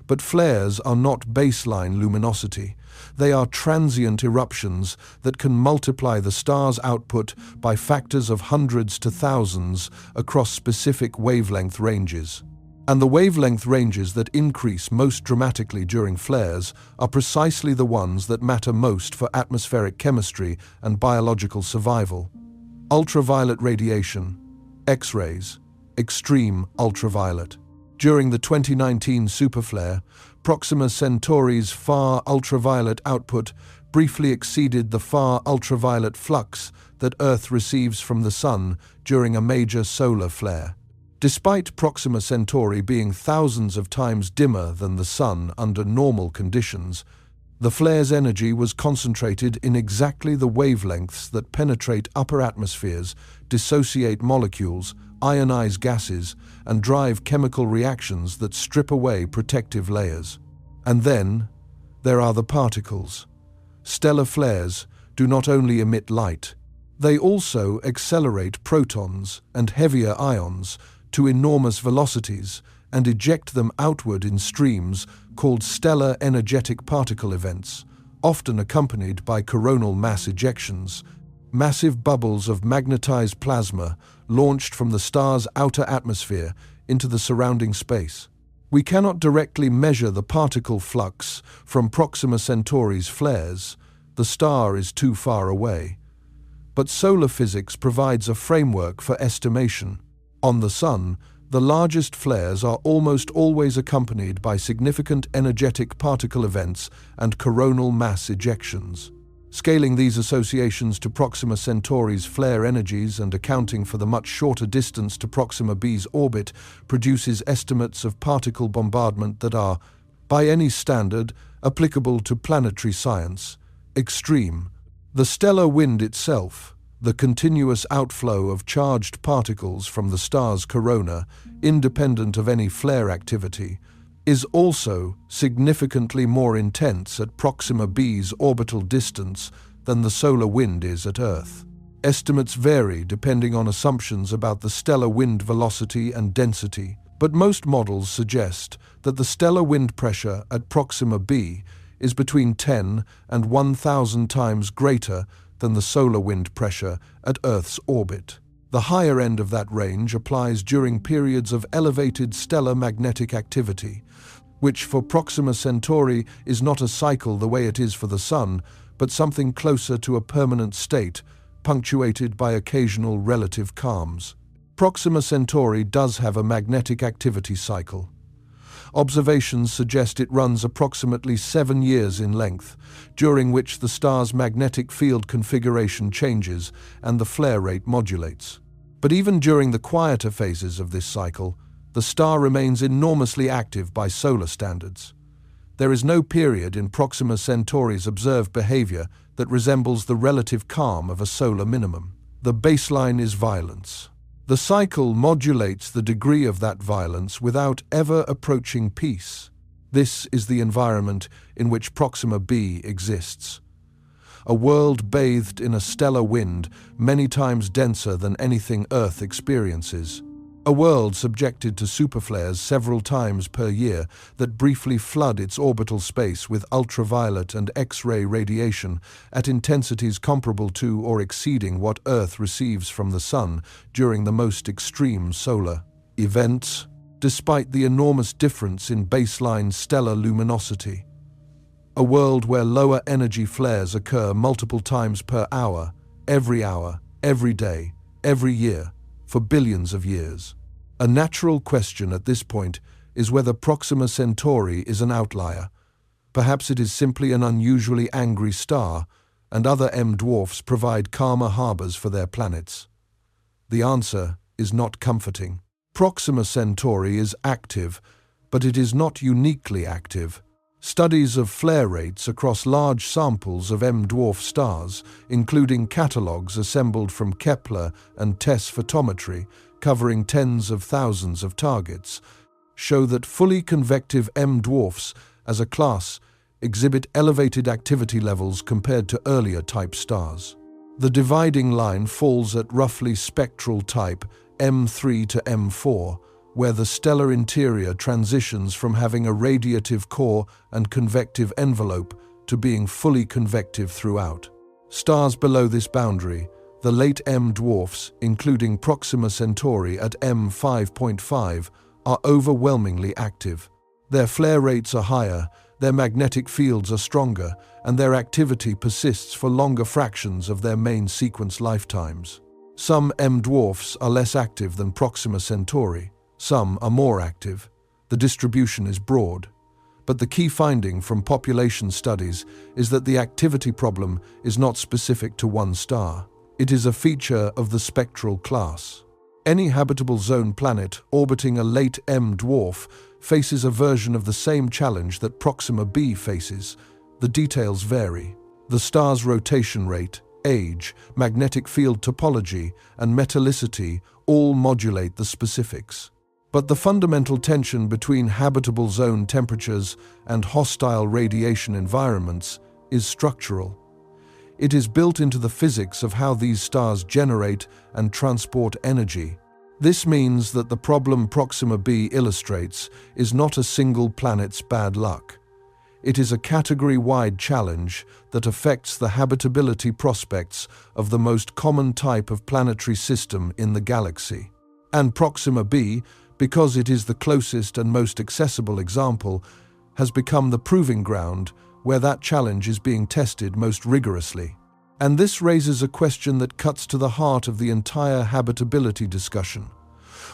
But flares are not baseline luminosity. They are transient eruptions that can multiply the star's output by factors of hundreds to thousands across specific wavelength ranges. And the wavelength ranges that increase most dramatically during flares are precisely the ones that matter most for atmospheric chemistry and biological survival. Ultraviolet radiation, X-rays, extreme ultraviolet. During the 2019 superflare, Proxima Centauri's far ultraviolet output briefly exceeded the far ultraviolet flux that Earth receives from the Sun during a major solar flare. Despite Proxima Centauri being thousands of times dimmer than the Sun under normal conditions, the flare's energy was concentrated in exactly the wavelengths that penetrate upper atmospheres, dissociate molecules, ionize gases, and drive chemical reactions that strip away protective layers. And then, there are the particles. Stellar flares do not only emit light, they also accelerate protons and heavier ions to enormous velocities and eject them outward in streams called stellar energetic particle events, often accompanied by coronal mass ejections, massive bubbles of magnetized plasma launched from the star's outer atmosphere into the surrounding space. We cannot directly measure the particle flux from Proxima Centauri's flares. The star is too far away. But solar physics provides a framework for estimation. On the Sun, the largest flares are almost always accompanied by significant energetic particle events and coronal mass ejections. Scaling these associations to Proxima Centauri's flare energies and accounting for the much shorter distance to Proxima B's orbit produces estimates of particle bombardment that are, by any standard, applicable to planetary science, extreme. The stellar wind itself, the continuous outflow of charged particles from the star's corona, independent of any flare activity, is also significantly more intense at Proxima B's orbital distance than the solar wind is at Earth. Estimates vary depending on assumptions about the stellar wind velocity and density, but most models suggest that the stellar wind pressure at Proxima B is between 10 and 1,000 times greater than the solar wind pressure at Earth's orbit. The higher end of that range applies during periods of elevated stellar magnetic activity, which for Proxima Centauri is not a cycle the way it is for the Sun, but something closer to a permanent state, punctuated by occasional relative calms. Proxima Centauri does have a magnetic activity cycle. Observations suggest it runs approximately 7 years in length, during which the star's magnetic field configuration changes and the flare rate modulates. But even during the quieter phases of this cycle, the star remains enormously active by solar standards. There is no period in Proxima Centauri's observed behavior that resembles the relative calm of a solar minimum. The baseline is violence. The cycle modulates the degree of that violence without ever approaching peace. This is the environment in which Proxima B exists. A world bathed in a stellar wind many times denser than anything Earth experiences. A world subjected to superflares several times per year that briefly flood its orbital space with ultraviolet and X-ray radiation at intensities comparable to or exceeding what Earth receives from the Sun during the most extreme solar events, despite the enormous difference in baseline stellar luminosity. A world where lower energy flares occur multiple times per hour, every day, every year, for billions of years. A natural question at this point is whether Proxima Centauri is an outlier. Perhaps it is simply an unusually angry star, and other M dwarfs provide calmer harbors for their planets. The answer is not comforting. Proxima Centauri is active, but it is not uniquely active. Studies of flare rates across large samples of M-dwarf stars, including catalogues assembled from Kepler and TESS photometry, covering tens of thousands of targets, show that fully convective M-dwarfs, as a class, exhibit elevated activity levels compared to earlier type stars. The dividing line falls at roughly spectral type M3 to M4, where the stellar interior transitions from having a radiative core and convective envelope to being fully convective throughout. Stars below this boundary, the late M dwarfs, including Proxima Centauri at M5.5, are overwhelmingly active. Their flare rates are higher, their magnetic fields are stronger, and their activity persists for longer fractions of their main sequence lifetimes. Some M dwarfs are less active than Proxima Centauri. Some are more active. The distribution is broad. But the key finding from population studies is that the activity problem is not specific to one star. It is a feature of the spectral class. Any habitable zone planet orbiting a late M dwarf faces a version of the same challenge that Proxima B faces. The details vary. The star's rotation rate, age, magnetic field topology, and metallicity all modulate the specifics. But the fundamental tension between habitable zone temperatures and hostile radiation environments is structural. It is built into the physics of how these stars generate and transport energy. This means that the problem Proxima B illustrates is not a single planet's bad luck. It is a category-wide challenge that affects the habitability prospects of the most common type of planetary system in the galaxy. And Proxima B, because it is the closest and most accessible example, has become the proving ground where that challenge is being tested most rigorously. And this raises a question that cuts to the heart of the entire habitability discussion.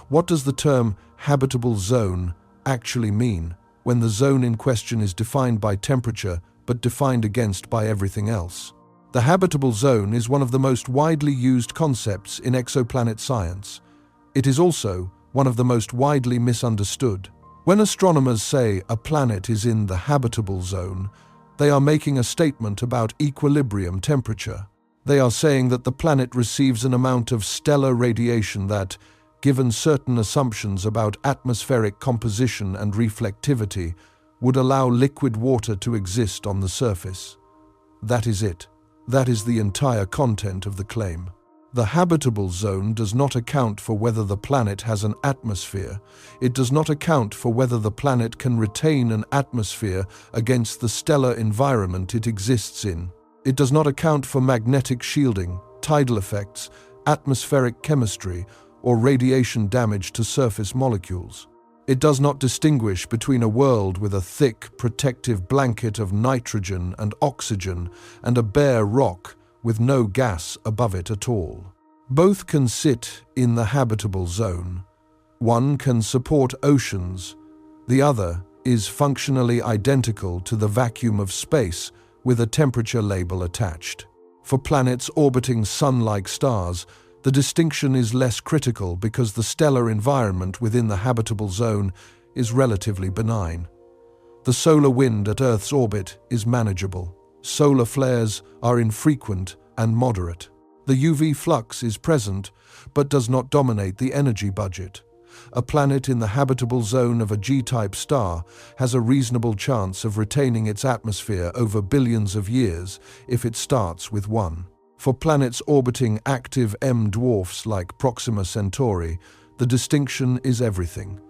What does the term habitable zone actually mean when the zone in question is defined by temperature but defined against by everything else? The habitable zone is one of the most widely used concepts in exoplanet science. It is also one of the most widely misunderstood. When astronomers say a planet is in the habitable zone, they are making a statement about equilibrium temperature. They are saying that the planet receives an amount of stellar radiation that, given certain assumptions about atmospheric composition and reflectivity, would allow liquid water to exist on the surface. That is it. That is the entire content of the claim. The habitable zone does not account for whether the planet has an atmosphere. It does not account for whether the planet can retain an atmosphere against the stellar environment it exists in. It does not account for magnetic shielding, tidal effects, atmospheric chemistry, or radiation damage to surface molecules. It does not distinguish between a world with a thick, protective blanket of nitrogen and oxygen and a bare rock with no gas above it at all. Both can sit in the habitable zone. One can support oceans. The other is functionally identical to the vacuum of space with a temperature label attached. For planets orbiting sun-like stars, the distinction is less critical because the stellar environment within the habitable zone is relatively benign. The solar wind at Earth's orbit is manageable. Solar flares are infrequent and moderate. The UV flux is present, but does not dominate the energy budget. A planet in the habitable zone of a G-type star has a reasonable chance of retaining its atmosphere over billions of years if it starts with one. For planets orbiting active M dwarfs like Proxima Centauri, the distinction is everything.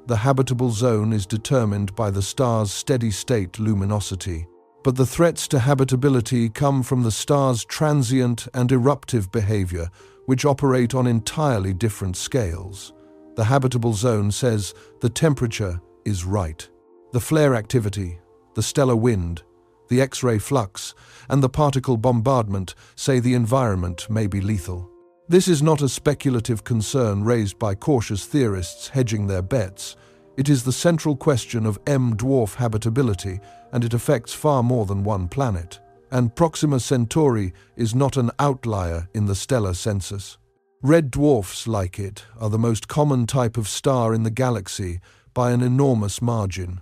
The habitable zone is determined by the star's steady-state luminosity, but the threats to habitability come from the star's transient and eruptive behavior, which operate on entirely different scales. The habitable zone says the temperature is right. The flare activity, the stellar wind, the X-ray flux, and the particle bombardment say the environment may be lethal. This is not a speculative concern raised by cautious theorists hedging their bets. It is the central question of M-dwarf habitability, and it affects far more than one planet. And Proxima Centauri is not an outlier in the stellar census. Red dwarfs like it are the most common type of star in the galaxy by an enormous margin.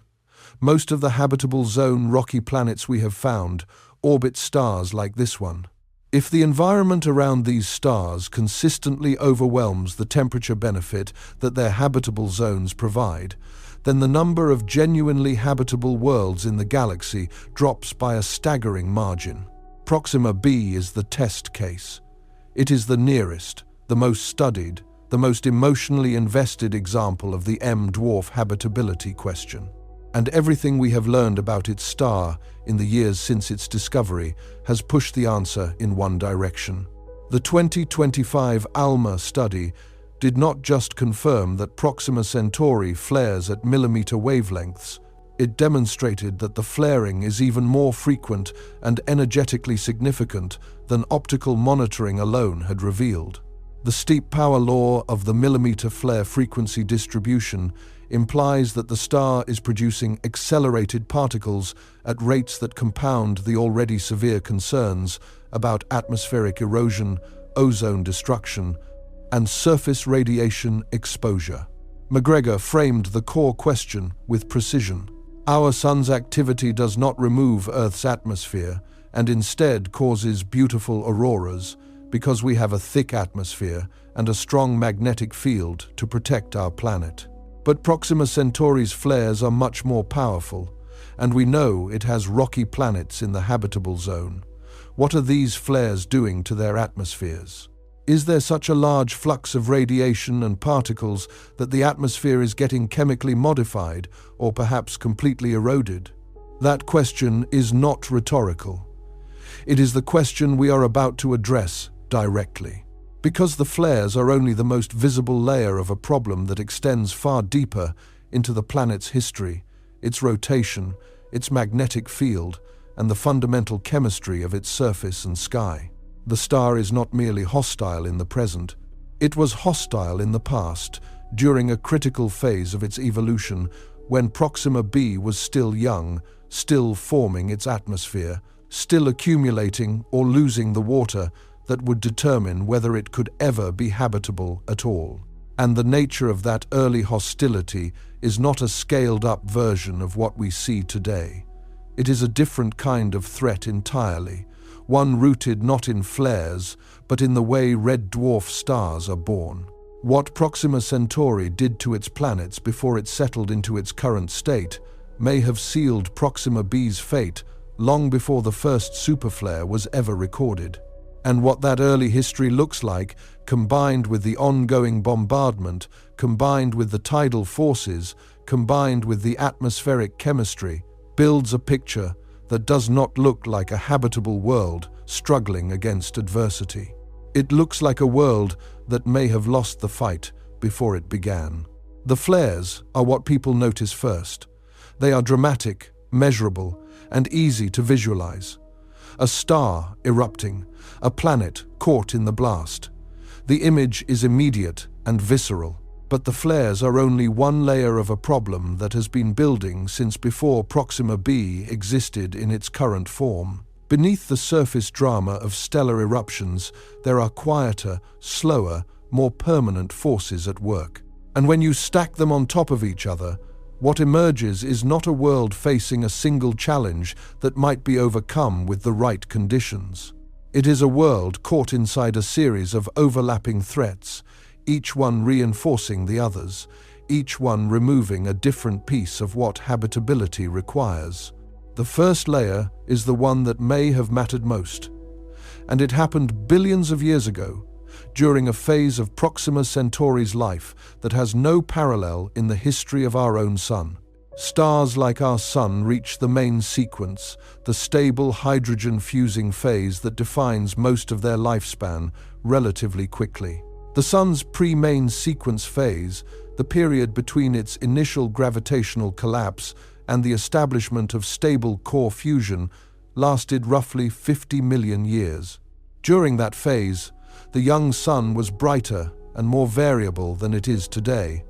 Most of the habitable zone rocky planets we have found orbit stars like this one. If the environment around these stars consistently overwhelms the temperature benefit that their habitable zones provide, then the number of genuinely habitable worlds in the galaxy drops by a staggering margin. Proxima b is the test case. It is the nearest, the most studied, the most emotionally invested example of the M-dwarf habitability question. And everything we have learned about its star in the years since its discovery has pushed the answer in one direction. The 2025 ALMA study did not just confirm that Proxima Centauri flares at millimeter wavelengths, it demonstrated that the flaring is even more frequent and energetically significant than optical monitoring alone had revealed. The steep power law of the millimeter flare frequency distribution implies that the star is producing accelerated particles at rates that compound the already severe concerns about atmospheric erosion, ozone destruction, and surface radiation exposure. McGregor framed the core question with precision. Our sun's activity does not remove Earth's atmosphere and instead causes beautiful auroras because we have a thick atmosphere and a strong magnetic field to protect our planet. But Proxima Centauri's flares are much more powerful, and we know it has rocky planets in the habitable zone. What are these flares doing to their atmospheres? Is there such a large flux of radiation and particles that the atmosphere is getting chemically modified or perhaps completely eroded? That question is not rhetorical. It is the question we are about to address directly. Because the flares are only the most visible layer of a problem that extends far deeper into the planet's history, its rotation, its magnetic field, and the fundamental chemistry of its surface and sky. The star is not merely hostile in the present. It was hostile in the past, during a critical phase of its evolution when Proxima b was still young, still forming its atmosphere, still accumulating or losing the water that would determine whether it could ever be habitable at all. And the nature of that early hostility is not a scaled-up version of what we see today. It is a different kind of threat entirely, one rooted not in flares, but in the way red dwarf stars are born. What Proxima Centauri did to its planets before it settled into its current state may have sealed Proxima b's fate long before the first superflare was ever recorded. And what that early history looks like, combined with the ongoing bombardment, combined with the tidal forces, combined with the atmospheric chemistry, builds a picture that does not look like a habitable world struggling against adversity. It looks like a world that may have lost the fight before it began. The flares are what people notice first. They are dramatic, measurable, and easy to visualize. A star erupting, a planet caught in the blast. The image is immediate and visceral, but the flares are only one layer of a problem that has been building since before Proxima b existed in its current form. Beneath the surface drama of stellar eruptions, there are quieter, slower, more permanent forces at work. And when you stack them on top of each other, what emerges is not a world facing a single challenge that might be overcome with the right conditions. It is a world caught inside a series of overlapping threats, each one reinforcing the others, each one removing a different piece of what habitability requires. The first layer is the one that may have mattered most, and it happened billions of years ago, during a phase of Proxima Centauri's life that has no parallel in the history of our own Sun. Stars like our Sun reach the main sequence, the stable hydrogen-fusing phase that defines most of their lifespan, relatively quickly. The Sun's pre-main sequence phase, the period between its initial gravitational collapse and the establishment of stable core fusion, lasted roughly 50 million years. During that phase, the young Sun was brighter and more variable than it is today,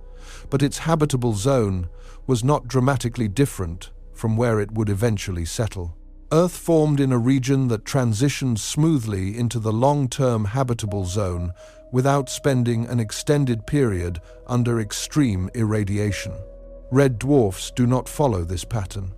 but its habitable zone was not dramatically different from where it would eventually settle. Earth formed in a region that transitioned smoothly into the long-term habitable zone without spending an extended period under extreme irradiation. Red dwarfs do not follow this pattern.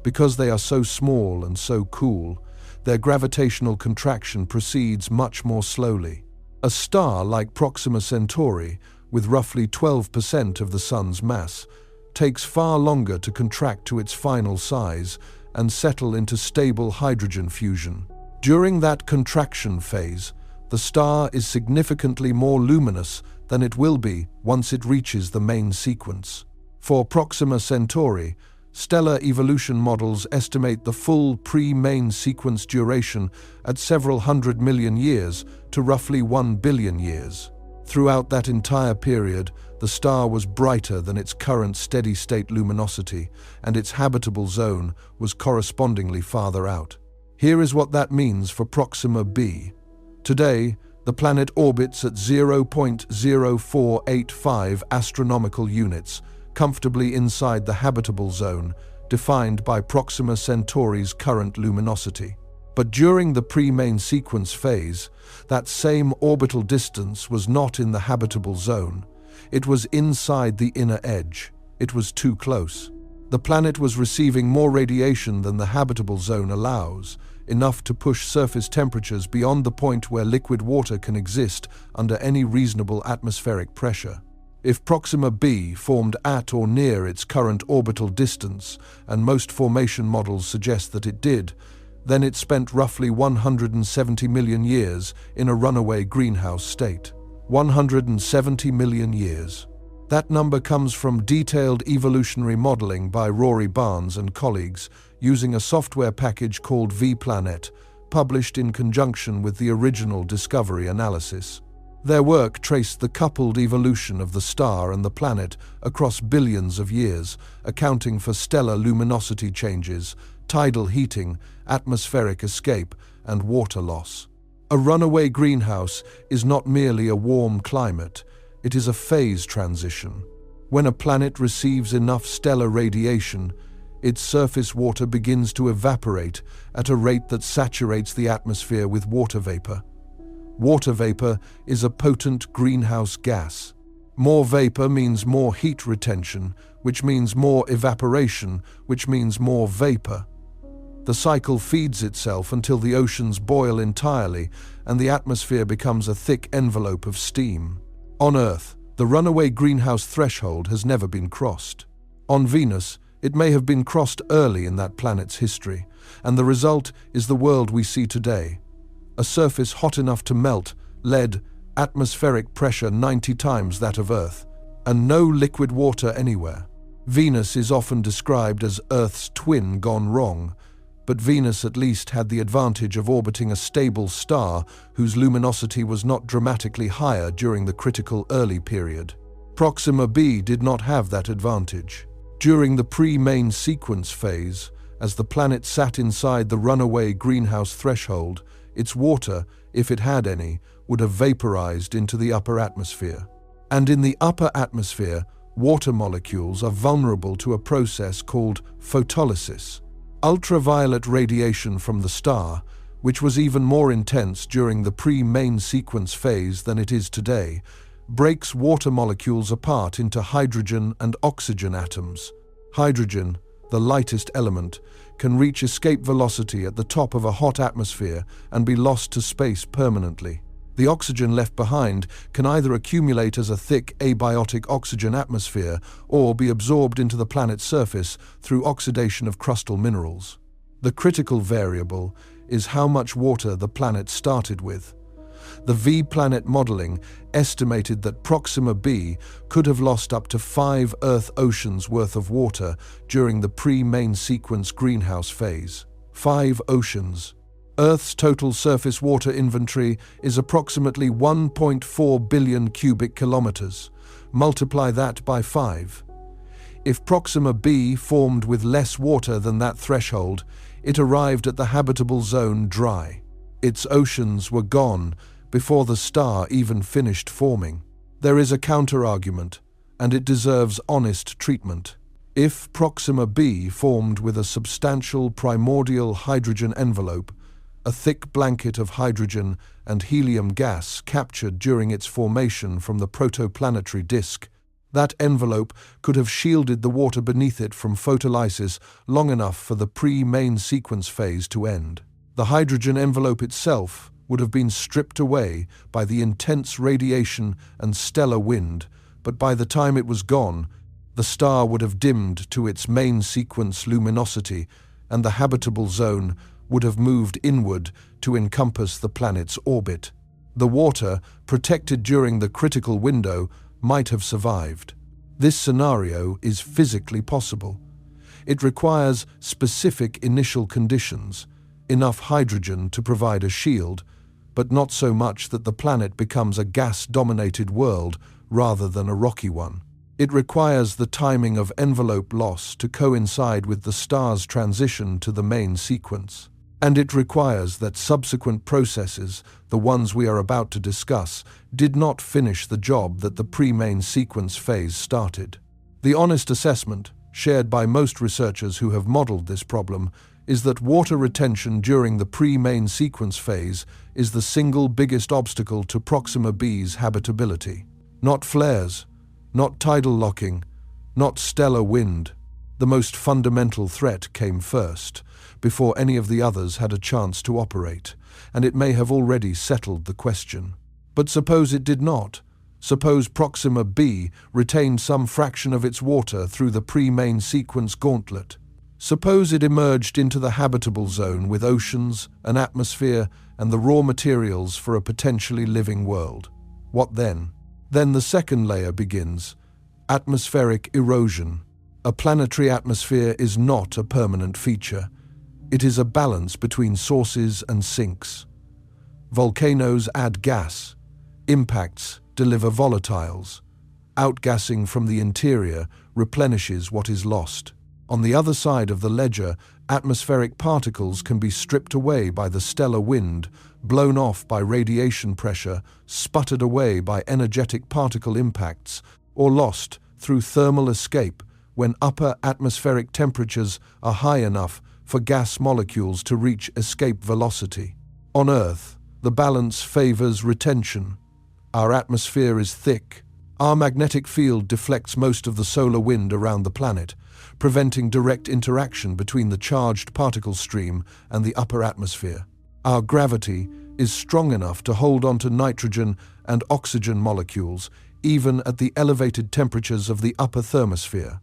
Because they are so small and so cool, their gravitational contraction proceeds much more slowly. A star like Proxima Centauri, with roughly 12% of the Sun's mass, takes far longer to contract to its final size and settle into stable hydrogen fusion. During that contraction phase, the star is significantly more luminous than it will be once it reaches the main sequence. For Proxima Centauri, stellar evolution models estimate the full pre-main sequence duration at several hundred million years to roughly 1 billion years. Throughout that entire period, the star was brighter than its current steady-state luminosity, and its habitable zone was correspondingly farther out. Here is what that means for Proxima b. Today, the planet orbits at 0.0485 astronomical units, comfortably inside the habitable zone, defined by Proxima Centauri's current luminosity. But during the pre-main sequence phase, that same orbital distance was not in the habitable zone. It was inside the inner edge. It was too close. The planet was receiving more radiation than the habitable zone allows, enough to push surface temperatures beyond the point where liquid water can exist under any reasonable atmospheric pressure. If Proxima b formed at or near its current orbital distance, and most formation models suggest that it did, then it spent roughly 170 million years in a runaway greenhouse state. 170 million years. That number comes from detailed evolutionary modeling by Rory Barnes and colleagues using a software package called vPlanet, published in conjunction with the original Discovery analysis. Their work traced the coupled evolution of the star and the planet across billions of years, accounting for stellar luminosity changes, tidal heating, atmospheric escape, and water loss. A runaway greenhouse is not merely a warm climate, it is a phase transition. When a planet receives enough stellar radiation, its surface water begins to evaporate at a rate that saturates the atmosphere with water vapor. Water vapor is a potent greenhouse gas. More vapor means more heat retention, which means more evaporation, which means more vapor. The cycle feeds itself until the oceans boil entirely and the atmosphere becomes a thick envelope of steam. On Earth, the runaway greenhouse threshold has never been crossed. On Venus, it may have been crossed early in that planet's history, and the result is the world we see today. A surface hot enough to melt lead, atmospheric pressure 90 times that of Earth, and no liquid water anywhere. Venus is often described as Earth's twin gone wrong, but Venus at least had the advantage of orbiting a stable star whose luminosity was not dramatically higher during the critical early period. Proxima b did not have that advantage. During the pre-main sequence phase, as the planet sat inside the runaway greenhouse threshold, its water, if it had any, would have vaporized into the upper atmosphere. And in the upper atmosphere, water molecules are vulnerable to a process called photolysis. Ultraviolet radiation from the star, which was even more intense during the pre-main sequence phase than it is today, breaks water molecules apart into hydrogen and oxygen atoms. Hydrogen, the lightest element, can reach escape velocity at the top of a hot atmosphere and be lost to space permanently. The oxygen left behind can either accumulate as a thick abiotic oxygen atmosphere or be absorbed into the planet's surface through oxidation of crustal minerals. The critical variable is how much water the planet started with. The V-planet modeling estimated that Proxima b could have lost up to 5 Earth oceans worth of water during the pre-main sequence greenhouse phase. 5 oceans. Earth's total surface water inventory is approximately 1.4 billion cubic kilometers. Multiply that by 5. If Proxima b formed with less water than that threshold, it arrived at the habitable zone dry. Its oceans were gone before the star even finished forming. There is a counter-argument, and it deserves honest treatment. If Proxima b formed with a substantial primordial hydrogen envelope, a thick blanket of hydrogen and helium gas captured during its formation from the protoplanetary disk, that envelope could have shielded the water beneath it from photolysis long enough for the pre-main sequence phase to end. The hydrogen envelope itself would have been stripped away by the intense radiation and stellar wind, but by the time it was gone, the star would have dimmed to its main sequence luminosity, and the habitable zone would have moved inward to encompass the planet's orbit. The water, protected during the critical window, might have survived. This scenario is physically possible. It requires specific initial conditions, enough hydrogen to provide a shield, but not so much that the planet becomes a gas-dominated world rather than a rocky one. It requires the timing of envelope loss to coincide with the star's transition to the main sequence. And it requires that subsequent processes, the ones we are about to discuss, did not finish the job that the pre-main sequence phase started. The honest assessment, shared by most researchers who have modeled this problem, is that water retention during the pre-main sequence phase is the single biggest obstacle to Proxima b's habitability. Not flares, not tidal locking, not stellar wind. The most fundamental threat came first, before any of the others had a chance to operate, and it may have already settled the question. But suppose it did not. Suppose Proxima b retained some fraction of its water through the pre-main sequence gauntlet. Suppose it emerged into the habitable zone with oceans, an atmosphere, and the raw materials for a potentially living world. What then? Then the second layer begins: atmospheric erosion. A planetary atmosphere is not a permanent feature. It is a balance between sources and sinks. Volcanoes add gas. Impacts deliver volatiles. Outgassing from the interior replenishes what is lost. On the other side of the ledger, atmospheric particles can be stripped away by the stellar wind, blown off by radiation pressure, sputtered away by energetic particle impacts, or lost through thermal escape when upper atmospheric temperatures are high enough for gas molecules to reach escape velocity. On Earth, the balance favors retention. Our atmosphere is thick. Our magnetic field deflects most of the solar wind around the planet, preventing direct interaction between the charged particle stream and the upper atmosphere. Our gravity is strong enough to hold onto nitrogen and oxygen molecules, even at the elevated temperatures of the upper thermosphere.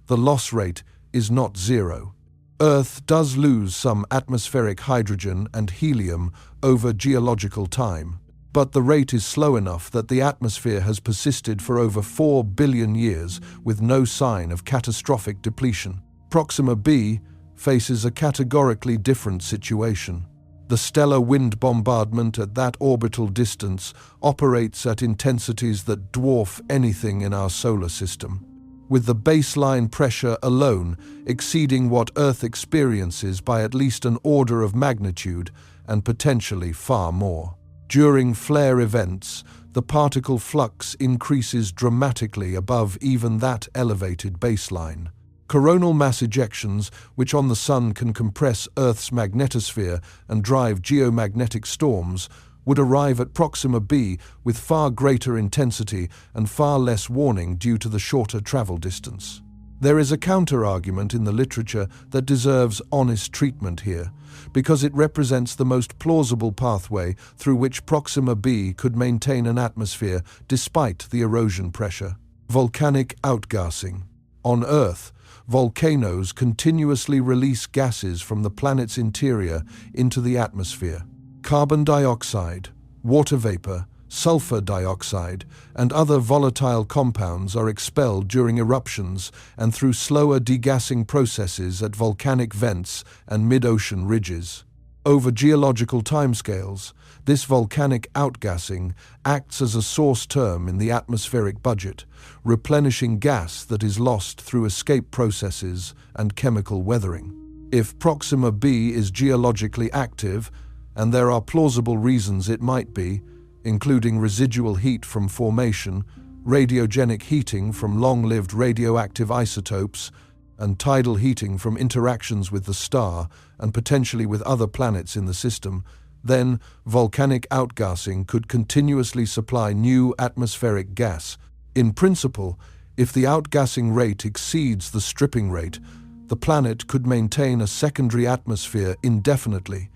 The loss rate is not zero. Earth does lose some atmospheric hydrogen and helium over geological time, but the rate is slow enough that the atmosphere has persisted for over 4 billion years with no sign of catastrophic depletion. Proxima b faces a categorically different situation. The stellar wind bombardment at that orbital distance operates at intensities that dwarf anything in our solar system, with the baseline pressure alone exceeding what Earth experiences by at least an order of magnitude and potentially far more. During flare events, the particle flux increases dramatically above even that elevated baseline. Coronal mass ejections, which on the Sun can compress Earth's magnetosphere and drive geomagnetic storms, would arrive at Proxima b with far greater intensity and far less warning due to the shorter travel distance. There is a counter-argument in the literature that deserves honest treatment here, because it represents the most plausible pathway through which Proxima b could maintain an atmosphere despite the erosion pressure. Volcanic outgassing. On Earth, volcanoes continuously release gases from the planet's interior into the atmosphere. Carbon dioxide, water vapor, sulfur dioxide, and other volatile compounds are expelled during eruptions and through slower degassing processes at volcanic vents and mid-ocean ridges. Over geological timescales, this volcanic outgassing acts as a source term in the atmospheric budget, replenishing gas that is lost through escape processes and chemical weathering. If Proxima b is geologically active, and there are plausible reasons it might be, including residual heat from formation, radiogenic heating from long-lived radioactive isotopes, and tidal heating from interactions with the star and potentially with other planets in the system, then volcanic outgassing could continuously supply new atmospheric gas. In principle, if the outgassing rate exceeds the stripping rate, the planet could maintain a secondary atmosphere indefinitely,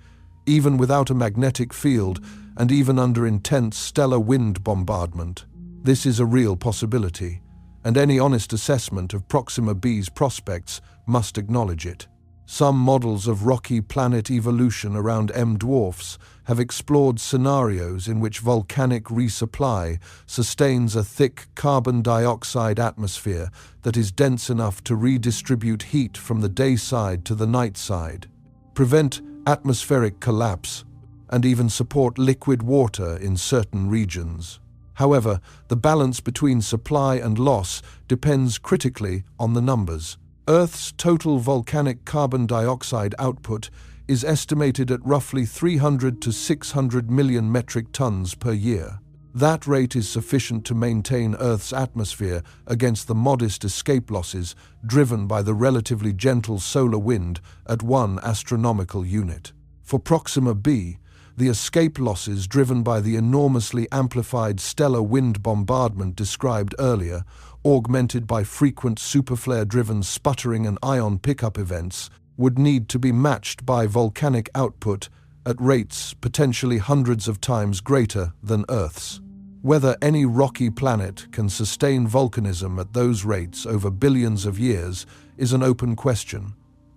even without a magnetic field and even under intense stellar wind bombardment. This is a real possibility, and any honest assessment of Proxima b's prospects must acknowledge it. Some models of rocky planet evolution around M dwarfs have explored scenarios in which volcanic resupply sustains a thick carbon dioxide atmosphere that is dense enough to redistribute heat from the day side to the night side, prevent atmospheric collapse, and even support liquid water in certain regions. However, the balance between supply and loss depends critically on the numbers. Earth's total volcanic carbon dioxide output is estimated at roughly 300 to 600 million metric tons per year. That rate is sufficient to maintain Earth's atmosphere against the modest escape losses driven by the relatively gentle solar wind at 1 astronomical unit. For Proxima b, the escape losses driven by the enormously amplified stellar wind bombardment described earlier, augmented by frequent superflare-driven sputtering and ion pickup events, would need to be matched by volcanic output at rates potentially hundreds of times greater than Earth's. Whether any rocky planet can sustain volcanism at those rates over billions of years is an open question,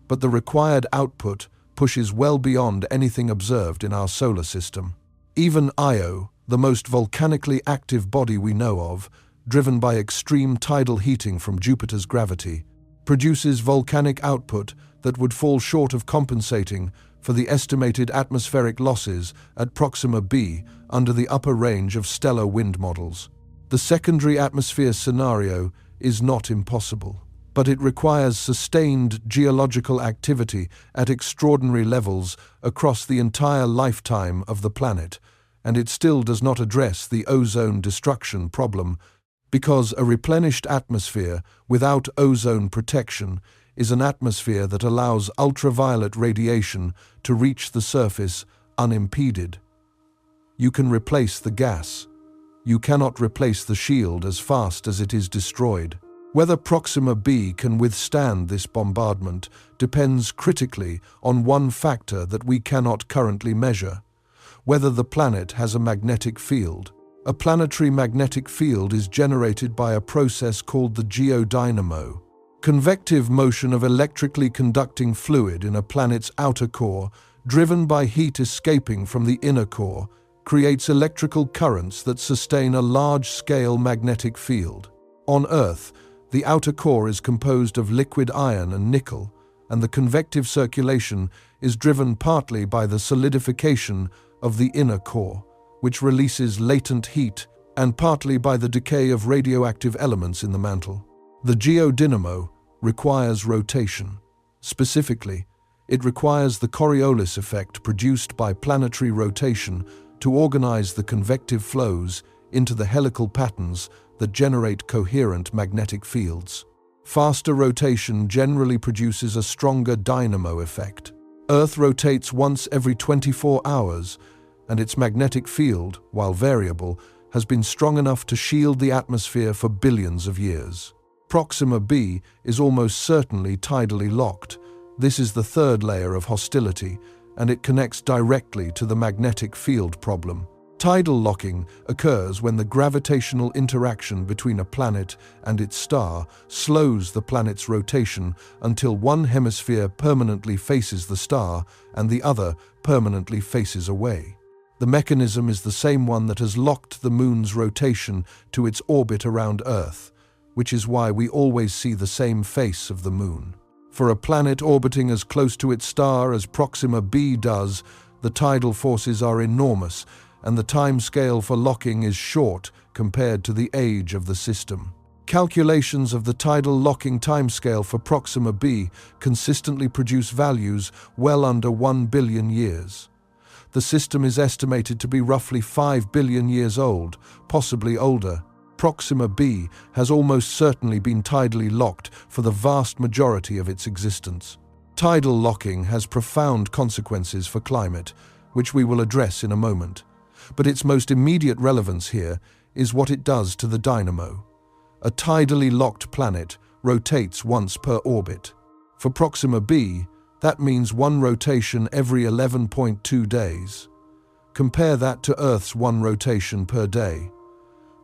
but the required output pushes well beyond anything observed in our solar system. Even Io, the most volcanically active body we know of, driven by extreme tidal heating from Jupiter's gravity, produces volcanic output that would fall short of compensating for the estimated atmospheric losses at Proxima b under the upper range of stellar wind models. The secondary atmosphere scenario is not impossible. but it requires sustained geological activity at extraordinary levels across the entire lifetime of the planet, and it still does not address the ozone destruction problem, because a replenished atmosphere without ozone protection is an atmosphere that allows ultraviolet radiation to reach the surface unimpeded. You can replace the gas. You cannot replace the shield as fast as it is destroyed. Whether Proxima b can withstand this bombardment depends critically on one factor that we cannot currently measure: whether the planet has a magnetic field. A planetary magnetic field is generated by a process called the geodynamo. Convective motion of electrically conducting fluid in a planet's outer core, driven by heat escaping from the inner core, creates electrical currents that sustain a large-scale magnetic field. On Earth, the outer core is composed of liquid iron and nickel, and the convective circulation is driven partly by the solidification of the inner core, which releases latent heat, and partly by the decay of radioactive elements in the mantle. The geodynamo requires rotation. Specifically, it requires the Coriolis effect produced by planetary rotation to organize the convective flows into the helical patterns that generate coherent magnetic fields. Faster rotation generally produces a stronger dynamo effect. Earth rotates once every 24 hours, and its magnetic field, while variable, has been strong enough to shield the atmosphere for billions of years. Proxima b is almost certainly tidally locked. This is the third layer of hostility, and it connects directly to the magnetic field problem. Tidal locking occurs when the gravitational interaction between a planet and its star slows the planet's rotation until one hemisphere permanently faces the star and the other permanently faces away. The mechanism is the same one that has locked the Moon's rotation to its orbit around Earth, which is why we always see the same face of the Moon. For a planet orbiting as close to its star as Proxima b does, the tidal forces are enormous, and the time scale for locking is short compared to the age of the system. Calculations of the tidal locking timescale for Proxima b consistently produce values well under 1 billion years. The system is estimated to be roughly 5 billion years old, possibly older. Proxima b has almost certainly been tidally locked for the vast majority of its existence. Tidal locking has profound consequences for climate, which we will address in a moment. But its most immediate relevance here is what it does to the dynamo. A tidally locked planet rotates once per orbit. For Proxima b, that means one rotation every 11.2 days. Compare that to Earth's one rotation per day.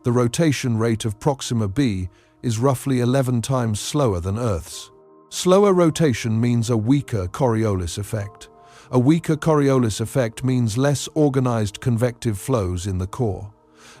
The rotation rate of Proxima b is roughly 11 times slower than Earth's. Slower rotation means a weaker Coriolis effect. A weaker Coriolis effect means less organized convective flows in the core.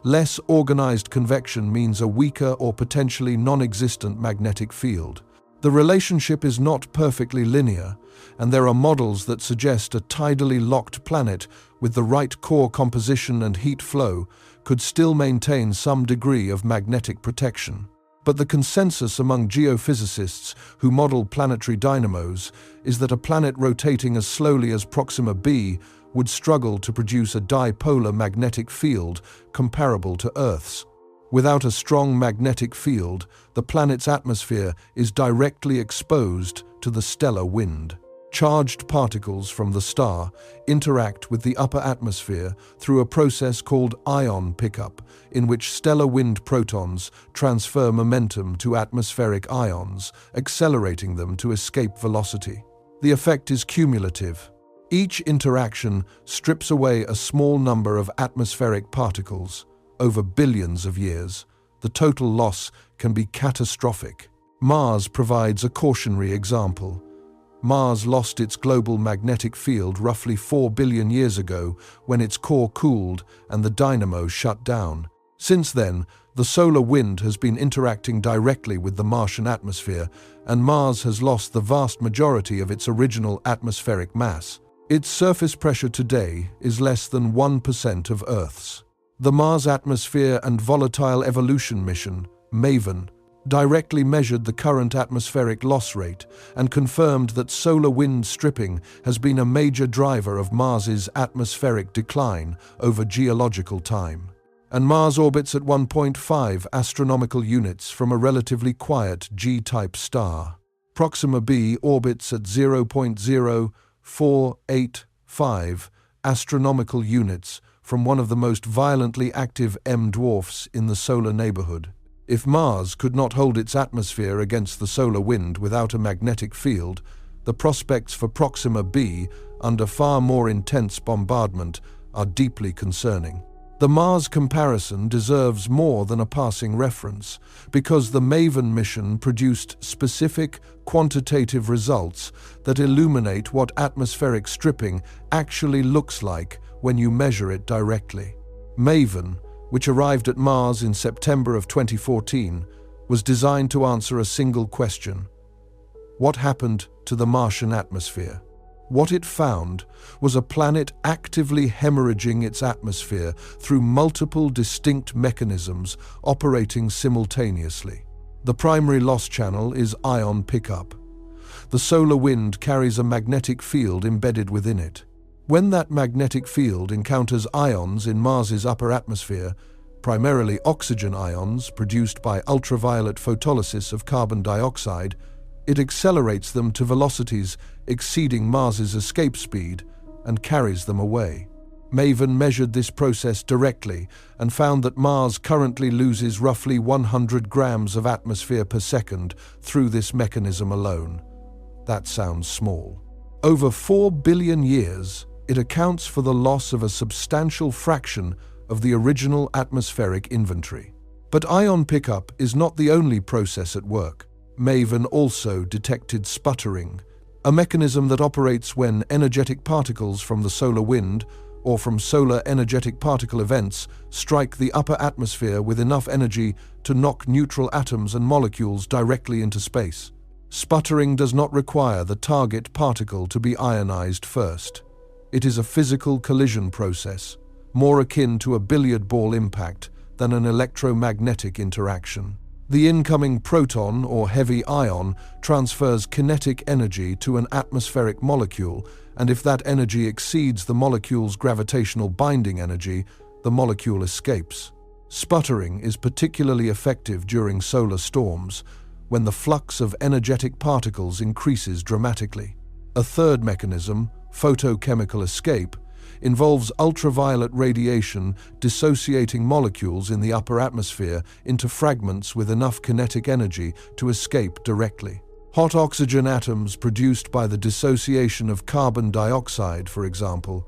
Less organized convection means a weaker or potentially non-existent magnetic field. The relationship is not perfectly linear, and there are models that suggest a tidally locked planet with the right core composition and heat flow could still maintain some degree of magnetic protection. But the consensus among geophysicists who model planetary dynamos is that a planet rotating as slowly as Proxima b would struggle to produce a dipolar magnetic field comparable to Earth's. Without a strong magnetic field, the planet's atmosphere is directly exposed to the stellar wind. Charged particles from the star interact with the upper atmosphere through a process called ion pickup, in which stellar wind protons transfer momentum to atmospheric ions, accelerating them to escape velocity. The effect is cumulative. Each interaction strips away a small number of atmospheric particles. Over billions of years, the total loss can be catastrophic. Mars provides a cautionary example. Mars lost its global magnetic field roughly 4 billion years ago when its core cooled and the dynamo shut down. Since then, the solar wind has been interacting directly with the Martian atmosphere, and Mars has lost the vast majority of its original atmospheric mass. Its surface pressure today is less than 1% of Earth's. The Mars Atmosphere and Volatile Evolution Mission, MAVEN, directly measured the current atmospheric loss rate and confirmed that solar wind stripping has been a major driver of Mars's atmospheric decline over geological time. And Mars orbits at 1.5 astronomical units from a relatively quiet G-type star. Proxima b orbits at 0.0485 astronomical units from one of the most violently active M dwarfs in the solar neighborhood. If Mars could not hold its atmosphere against the solar wind without a magnetic field, the prospects for Proxima b under far more intense bombardment are deeply concerning. The Mars comparison deserves more than a passing reference, because the MAVEN mission produced specific, quantitative results that illuminate what atmospheric stripping actually looks like when you measure it directly. MAVEN, which arrived at Mars in September of 2014, was designed to answer a single question: what happened to the Martian atmosphere? What it found was a planet actively hemorrhaging its atmosphere through multiple distinct mechanisms operating simultaneously. The primary loss channel is ion pickup. The solar wind carries a magnetic field embedded within it. When that magnetic field encounters ions in Mars's upper atmosphere, primarily oxygen ions produced by ultraviolet photolysis of carbon dioxide, it accelerates them to velocities exceeding Mars's escape speed and carries them away. MAVEN measured this process directly and found that Mars currently loses roughly 100 grams of atmosphere per second through this mechanism alone. That sounds small. Over 4 billion years, it accounts for the loss of a substantial fraction of the original atmospheric inventory. But ion pickup is not the only process at work. MAVEN also detected sputtering, a mechanism that operates when energetic particles from the solar wind or from solar energetic particle events strike the upper atmosphere with enough energy to knock neutral atoms and molecules directly into space. Sputtering does not require the target particle to be ionized first. It is a physical collision process, more akin to a billiard ball impact than an electromagnetic interaction. The incoming proton or heavy ion transfers kinetic energy to an atmospheric molecule, and if that energy exceeds the molecule's gravitational binding energy, the molecule escapes. Sputtering is particularly effective during solar storms, when the flux of energetic particles increases dramatically. A third mechanism, photochemical escape, involves ultraviolet radiation dissociating molecules in the upper atmosphere into fragments with enough kinetic energy to escape directly. Hot oxygen atoms produced by the dissociation of carbon dioxide, for example,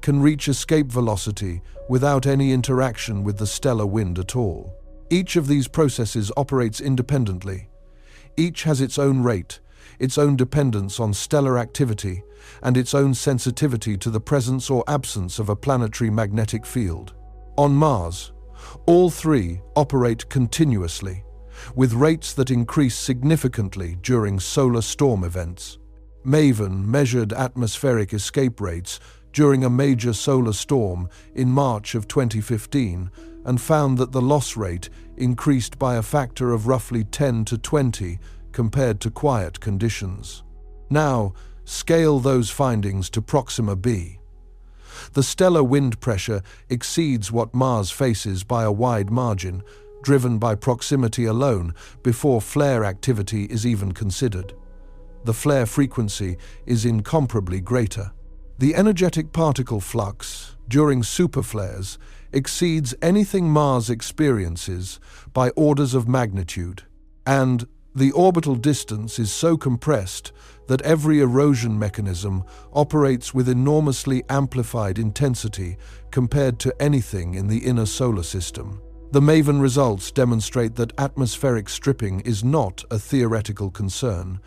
can reach escape velocity without any interaction with the stellar wind at all. Each of these processes operates independently. Each has its own rate, its own dependence on stellar activity, and its own sensitivity to the presence or absence of a planetary magnetic field. On Mars, all three operate continuously, with rates that increase significantly during solar storm events. MAVEN measured atmospheric escape rates during a major solar storm in March of 2015 and found that the loss rate increased by a factor of roughly 10 to 20 compared to quiet conditions. Now, scale those findings to Proxima b. The stellar wind pressure exceeds what Mars faces by a wide margin, driven by proximity alone before flare activity is even considered. The flare frequency is incomparably greater. The energetic particle flux during superflares exceeds anything Mars experiences by orders of magnitude, and the orbital distance is so compressed that every erosion mechanism operates with enormously amplified intensity compared to anything in the inner solar system. The MAVEN results demonstrate that atmospheric stripping is not a theoretical concern.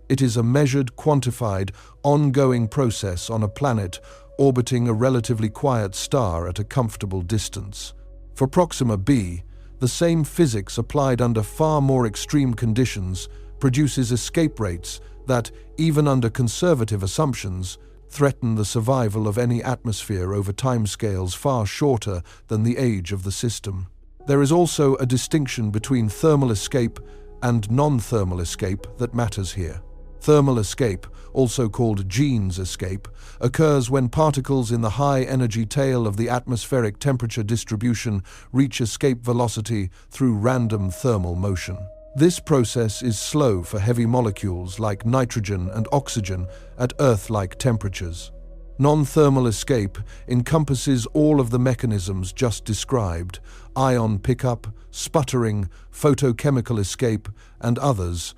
It is a measured, quantified, ongoing process on a planet orbiting a relatively quiet star at a comfortable distance. For Proxima b, the same physics applied under far more extreme conditions produces escape rates that, even under conservative assumptions, threaten the survival of any atmosphere over timescales far shorter than the age of the system. There is also a distinction between thermal escape and non-thermal escape that matters here. Thermal escape, also called Jeans escape, occurs when particles in the high-energy tail of the atmospheric temperature distribution reach escape velocity through random thermal motion. This process is slow for heavy molecules like nitrogen and oxygen at Earth-like temperatures. Non-thermal escape encompasses all of the mechanisms just described: ion pickup, sputtering, photochemical escape, and others,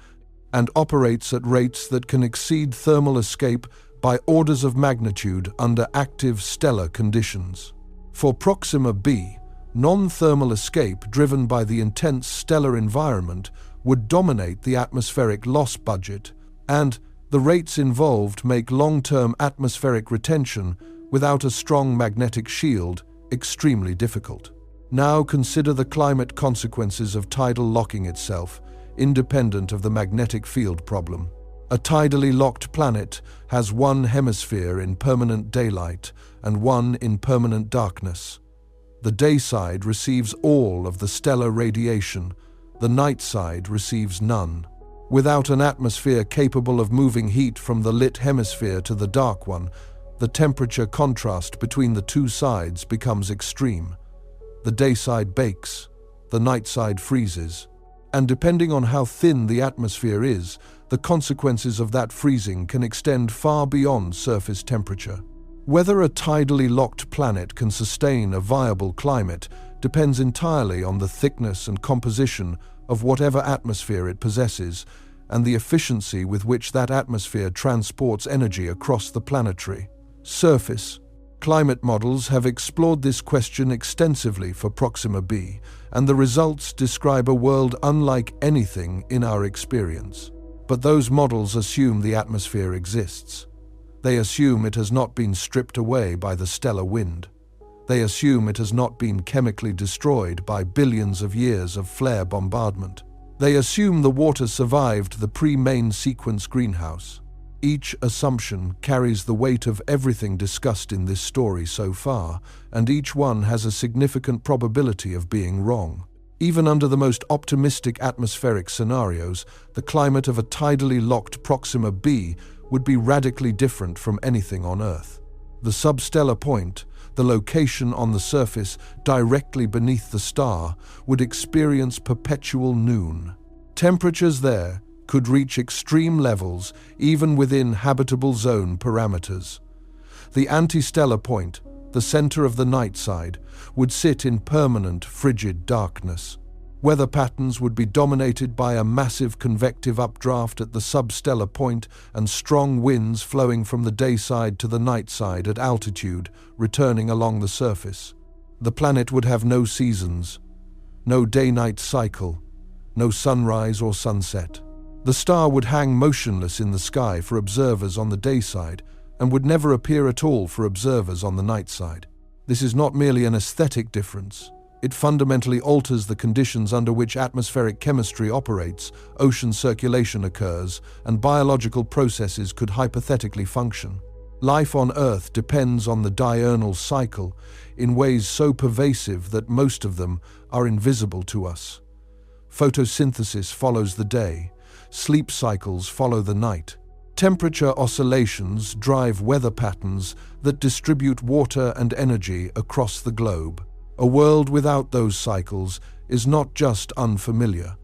and operates at rates that can exceed thermal escape by orders of magnitude under active stellar conditions. For Proxima b, non-thermal escape driven by the intense stellar environment would dominate the atmospheric loss budget, and the rates involved make long-term atmospheric retention without a strong magnetic shield extremely difficult. Now consider the climate consequences of tidal locking itself, independent of the magnetic field problem. A tidally locked planet has one hemisphere in permanent daylight and one in permanent darkness. The day side receives all of the stellar radiation, the night side receives none. Without an atmosphere capable of moving heat from the lit hemisphere to the dark one, the temperature contrast between the two sides becomes extreme. The day side bakes, the night side freezes. And depending on how thin the atmosphere is, the consequences of that freezing can extend far beyond surface temperature. Whether a tidally locked planet can sustain a viable climate depends entirely on the thickness and composition of whatever atmosphere it possesses, and the efficiency with which that atmosphere transports energy across the planetary surface. Climate models have explored this question extensively for Proxima b, and the results describe a world unlike anything in our experience. But those models assume the atmosphere exists. They assume it has not been stripped away by the stellar wind. They assume it has not been chemically destroyed by billions of years of flare bombardment. They assume the water survived the pre-main sequence greenhouse. Each assumption carries the weight of everything discussed in this story so far, and each one has a significant probability of being wrong. Even under the most optimistic atmospheric scenarios, the climate of a tidally locked Proxima b would be radically different from anything on Earth. The substellar point, the location on the surface directly beneath the star, would experience perpetual noon. Temperatures there could reach extreme levels even within habitable zone parameters. The antistellar point, the center of the night side, would sit in permanent frigid darkness. Weather patterns would be dominated by a massive convective updraft at the substellar point and strong winds flowing from the day side to the night side at altitude, returning along the surface. The planet would have no seasons, no day-night cycle, no sunrise or sunset. The star would hang motionless in the sky for observers on the day side and would never appear at all for observers on the night side. This is not merely an aesthetic difference. It fundamentally alters the conditions under which atmospheric chemistry operates, ocean circulation occurs, and biological processes could hypothetically function. Life on Earth depends on the diurnal cycle in ways so pervasive that most of them are invisible to us. Photosynthesis follows the day. Sleep cycles follow the night. Temperature oscillations drive weather patterns that distribute water and energy across the globe. A world without those cycles is not just unfamiliar.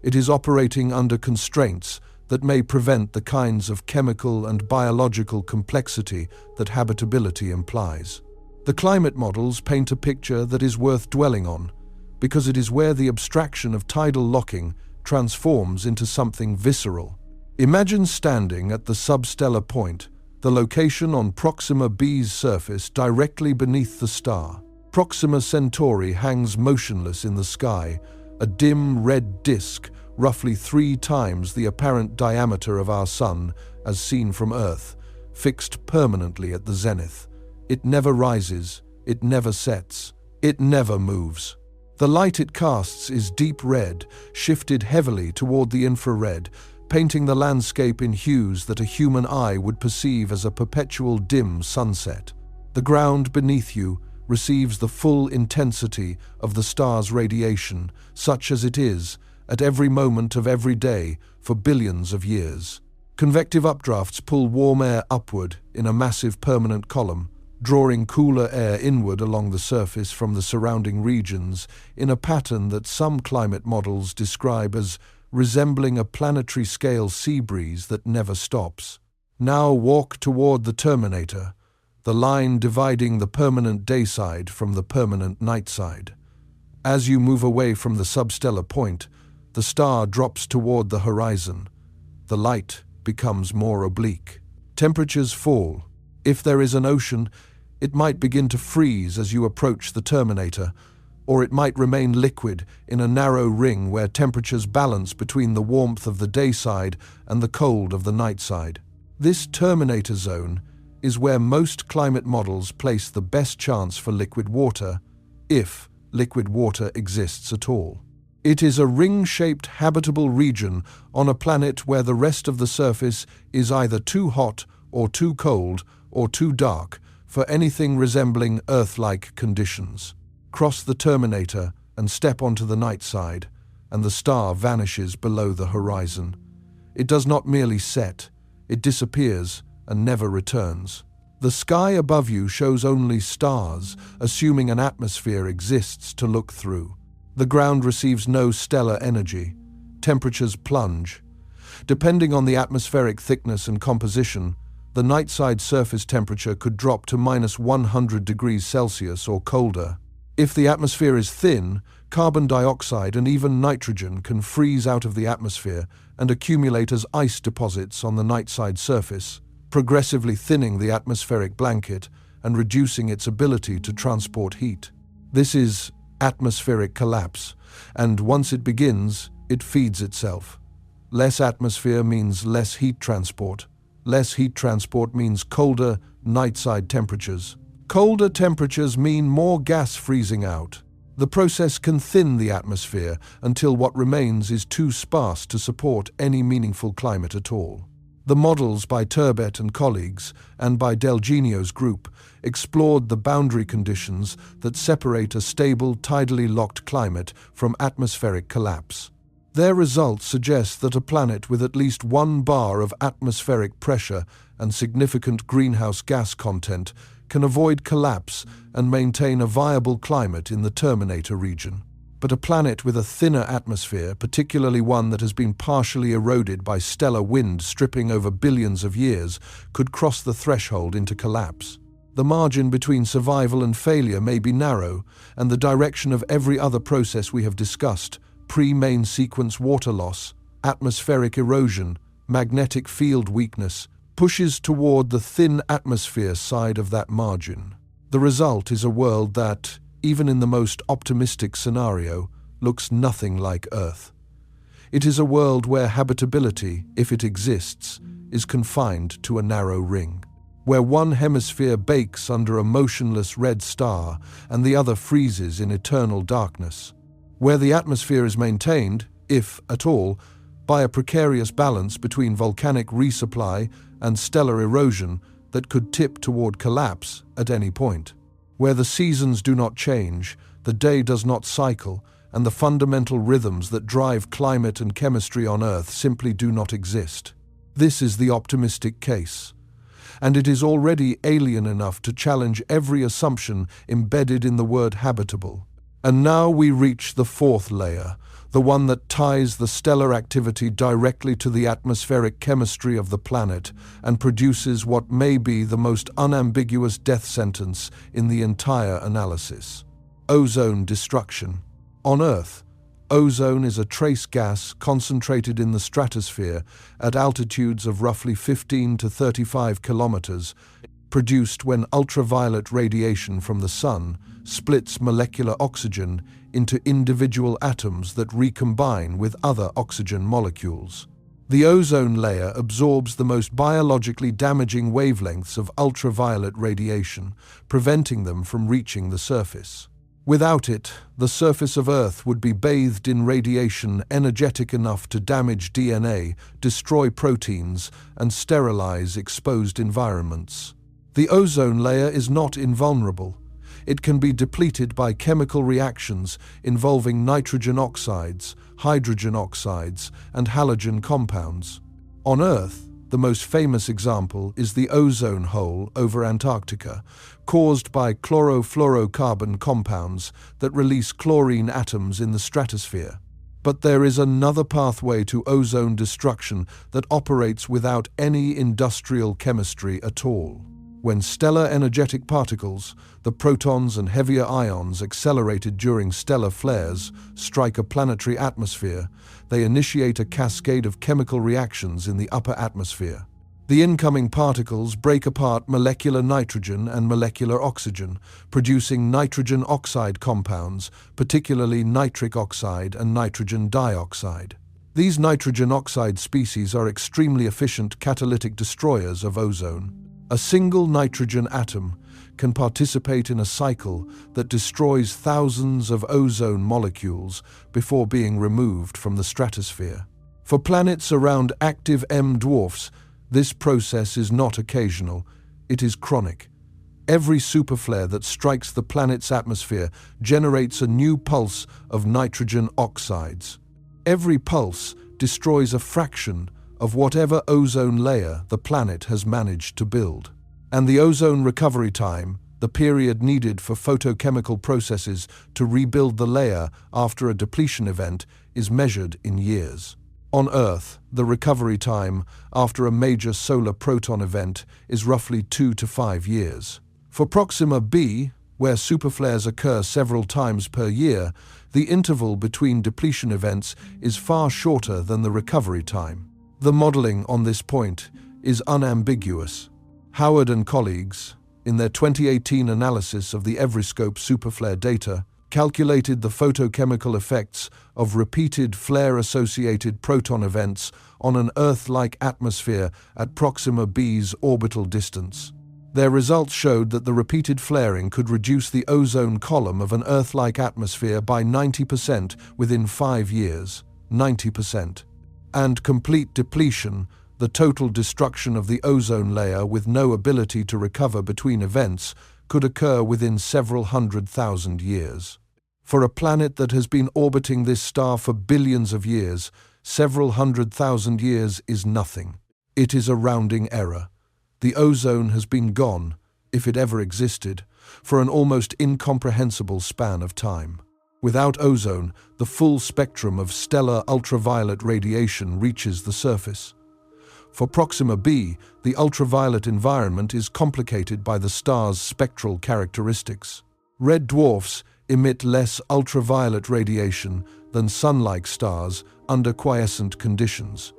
It is operating under constraints that may prevent the kinds of chemical and biological complexity that habitability implies. The climate models paint a picture that is worth dwelling on, because it is where the abstraction of tidal locking transforms into something visceral. Imagine standing at the substellar point, the location on Proxima b's surface directly beneath the star. Proxima Centauri hangs motionless in the sky, a dim red disk roughly 3 times the apparent diameter of our Sun as seen from Earth, fixed permanently at the zenith. It never rises, it never sets, it never moves. The light it casts is deep red, shifted heavily toward the infrared, painting the landscape in hues that a human eye would perceive as a perpetual dim sunset. The ground beneath you receives the full intensity of the star's radiation, such as it is, at every moment of every day for billions of years. Convective updrafts pull warm air upward in a massive permanent column, drawing cooler air inward along the surface from the surrounding regions in a pattern that some climate models describe as resembling a planetary scale sea breeze that never stops. Now walk toward the terminator, the line dividing the permanent day side from the permanent night side. As you move away from the substellar point, the star drops toward the horizon. The light becomes more oblique. Temperatures fall. If there is an ocean, it might begin to freeze as you approach the terminator, or it might remain liquid in a narrow ring where temperatures balance between the warmth of the day side and the cold of the night side. This terminator zone is where most climate models place the best chance for liquid water, if liquid water exists at all. It is a ring-shaped habitable region on a planet where the rest of the surface is either too hot or too cold or too dark for anything resembling Earth-like conditions. Cross the terminator and step onto the night side, and the star vanishes below the horizon. It does not merely set, it disappears and never returns. The sky above you shows only stars, assuming an atmosphere exists to look through. The ground receives no stellar energy. Temperatures plunge. Depending on the atmospheric thickness and composition, the night-side surface temperature could drop to -100 degrees Celsius or colder. If the atmosphere is thin, carbon dioxide and even nitrogen can freeze out of the atmosphere and accumulate as ice deposits on the night-side surface, progressively thinning the atmospheric blanket and reducing its ability to transport heat. This is atmospheric collapse, and once it begins, it feeds itself. Less atmosphere means less heat transport. Less heat transport means colder night-side temperatures. Colder temperatures mean more gas freezing out. The process can thin the atmosphere until what remains is too sparse to support any meaningful climate at all. The models by Turbet and colleagues, and by Del Genio's group, explored the boundary conditions that separate a stable, tidally locked climate from atmospheric collapse. Their results suggest that a planet with at least 1 bar of atmospheric pressure and significant greenhouse gas content can avoid collapse and maintain a viable climate in the terminator region. But a planet with a thinner atmosphere, particularly one that has been partially eroded by stellar wind stripping over billions of years, could cross the threshold into collapse. The margin between survival and failure may be narrow, and the direction of every other process we have discussed, pre-main sequence water loss, atmospheric erosion, magnetic field weakness, pushes toward the thin atmosphere side of that margin. The result is a world that, even in the most optimistic scenario, looks nothing like Earth. It is a world where habitability, if it exists, is confined to a narrow ring, where one hemisphere bakes under a motionless red star and the other freezes in eternal darkness, where the atmosphere is maintained, if at all, by a precarious balance between volcanic resupply and stellar erosion that could tip toward collapse at any point, where the seasons do not change, the day does not cycle, and the fundamental rhythms that drive climate and chemistry on Earth simply do not exist. This is the optimistic case, and it is already alien enough to challenge every assumption embedded in the word habitable. And now we reach the 4th layer, the one that ties the stellar activity directly to the atmospheric chemistry of the planet and produces what may be the most unambiguous death sentence in the entire analysis: ozone destruction. On Earth, ozone is a trace gas concentrated in the stratosphere at altitudes of roughly 15 to 35 kilometers, produced when ultraviolet radiation from the sun splits molecular oxygen into individual atoms that recombine with other oxygen molecules. The ozone layer absorbs the most biologically damaging wavelengths of ultraviolet radiation, preventing them from reaching the surface. Without it, the surface of Earth would be bathed in radiation energetic enough to damage DNA, destroy proteins, and sterilize exposed environments. The ozone layer is not invulnerable. it can be depleted by chemical reactions involving nitrogen oxides, hydrogen oxides, and halogen compounds. On Earth, the most famous example is the ozone hole over Antarctica, caused by chlorofluorocarbon compounds that release chlorine atoms in the stratosphere. But there is another pathway to ozone destruction that operates without any industrial chemistry at all. When stellar energetic particles, the protons and heavier ions accelerated during stellar flares, strike a planetary atmosphere, they initiate a cascade of chemical reactions in the upper atmosphere. The incoming particles break apart molecular nitrogen and molecular oxygen, producing nitrogen oxide compounds, particularly nitric oxide and nitrogen dioxide. These nitrogen oxide species are extremely efficient catalytic destroyers of ozone. A single nitrogen atom can participate in a cycle that destroys thousands of ozone molecules before being removed from the stratosphere. For planets around active M dwarfs, this process is not occasional, it is chronic. Every superflare that strikes the planet's atmosphere generates a new pulse of nitrogen oxides. Every pulse destroys a fraction of whatever ozone layer the planet has managed to build. And the ozone recovery time, the period needed for photochemical processes to rebuild the layer after a depletion event, is measured in years. On Earth, the recovery time after a major solar proton event is roughly 2 to 5 years. For Proxima b, where superflares occur several times per year, the interval between depletion events is far shorter than the recovery time. The modeling on this point is unambiguous. Howard and colleagues, in their 2018 analysis of the Everyscope superflare data, calculated the photochemical effects of repeated flare-associated proton events on an Earth-like atmosphere at Proxima b's orbital distance. Their results showed that the repeated flaring could reduce the ozone column of an Earth-like atmosphere by 90% within 5 years, 90%. And complete depletion, the total destruction of the ozone layer with no ability to recover between events, could occur within several 100,000 years. For a planet that has been orbiting this star for billions of years, several 100,000 years is nothing. It is a rounding error. The ozone has been gone, if it ever existed, for an almost incomprehensible span of time. Without ozone, the full spectrum of stellar ultraviolet radiation reaches the surface. For Proxima b, the ultraviolet environment is complicated by the star's spectral characteristics. Red dwarfs emit less ultraviolet radiation than sun-like stars under quiescent conditions.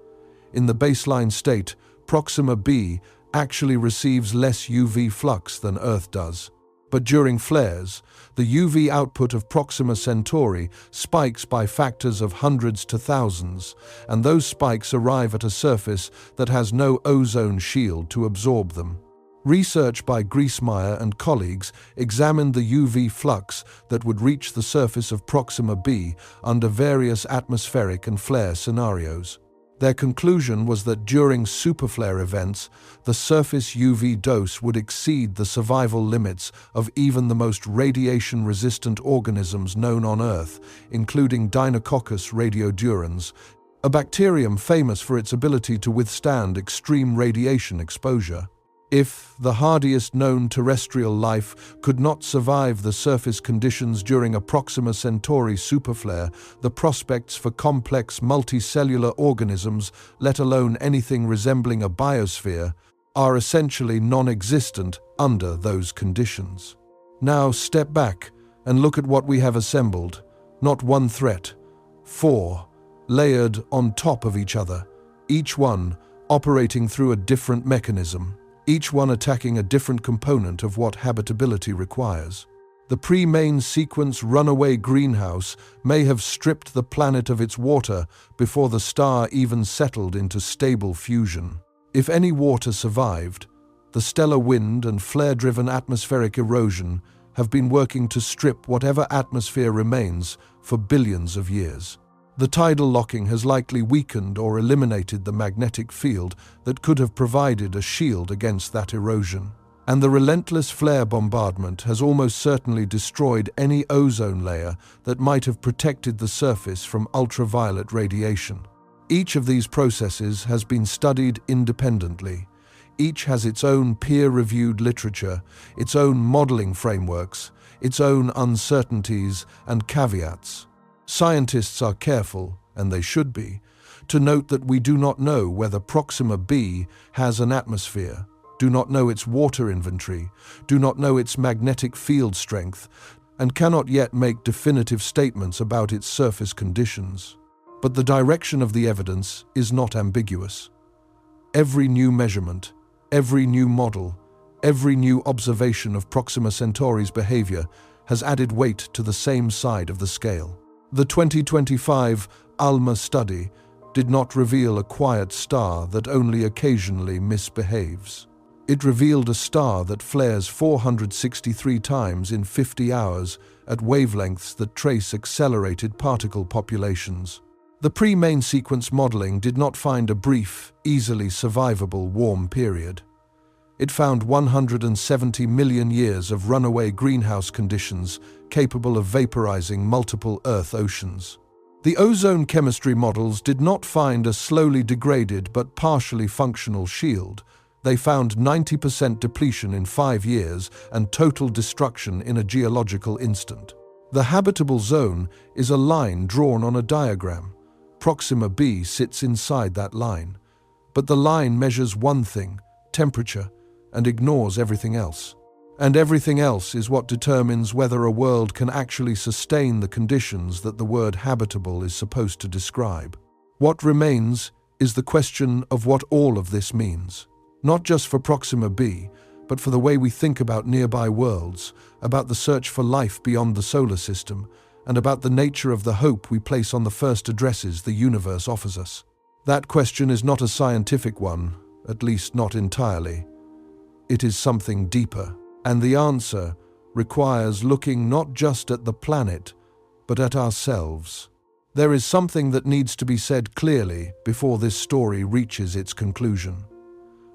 In the baseline state, Proxima b actually receives less UV flux than Earth does. But during flares, the UV output of Proxima Centauri spikes by factors of hundreds to thousands, and those spikes arrive at a surface that has no ozone shield to absorb them. Research by Griesmeyer and colleagues examined the UV flux that would reach the surface of Proxima b under various atmospheric and flare scenarios. Their conclusion was that during superflare events, the surface UV dose would exceed the survival limits of even the most radiation-resistant organisms known on Earth, including Deinococcus radiodurans, a bacterium famous for its ability to withstand extreme radiation exposure. If the hardiest known terrestrial life could not survive the surface conditions during a Proxima Centauri superflare, the prospects for complex multicellular organisms, let alone anything resembling a biosphere, are essentially non-existent under those conditions. Now step back and look at what we have assembled. Not one threat, 4, layered on top of each other, each one operating through a different mechanism. Each one attacking a different component of what habitability requires. The pre-main sequence runaway greenhouse may have stripped the planet of its water before the star even settled into stable fusion. If any water survived, the stellar wind and flare-driven atmospheric erosion have been working to strip whatever atmosphere remains for billions of years. The tidal locking has likely weakened or eliminated the magnetic field that could have provided a shield against that erosion. And the relentless flare bombardment has almost certainly destroyed any ozone layer that might have protected the surface from ultraviolet radiation. Each of these processes has been studied independently. Each has its own peer-reviewed literature, its own modeling frameworks, its own uncertainties and caveats. Scientists are careful, and they should be, to note that we do not know whether Proxima b has an atmosphere, do not know its water inventory, do not know its magnetic field strength, and cannot yet make definitive statements about its surface conditions. But the direction of the evidence is not ambiguous. Every new measurement, every new model, every new observation of Proxima Centauri's behavior has added weight to the same side of the scale. The 2025 ALMA study did not reveal a quiet star that only occasionally misbehaves. It revealed a star that flares 463 times in 50 hours at wavelengths that trace accelerated particle populations. The pre-main sequence modeling did not find a brief, easily survivable warm period. It found 170 million years of runaway greenhouse conditions capable of vaporizing multiple Earth oceans. The ozone chemistry models did not find a slowly degraded but partially functional shield. They found 90% depletion in 5 years and total destruction in a geological instant. The habitable zone is a line drawn on a diagram. Proxima b sits inside that line. But the line measures one thing, temperature, and ignores everything else. And everything else is what determines whether a world can actually sustain the conditions that the word habitable is supposed to describe. What remains is the question of what all of this means. Not just for Proxima b, but for the way we think about nearby worlds, about the search for life beyond the solar system, and about the nature of the hope we place on the first addresses the universe offers us. That question is not a scientific one, at least not entirely. It is something deeper, and the answer requires looking not just at the planet, but at ourselves. There is something that needs to be said clearly before this story reaches its conclusion.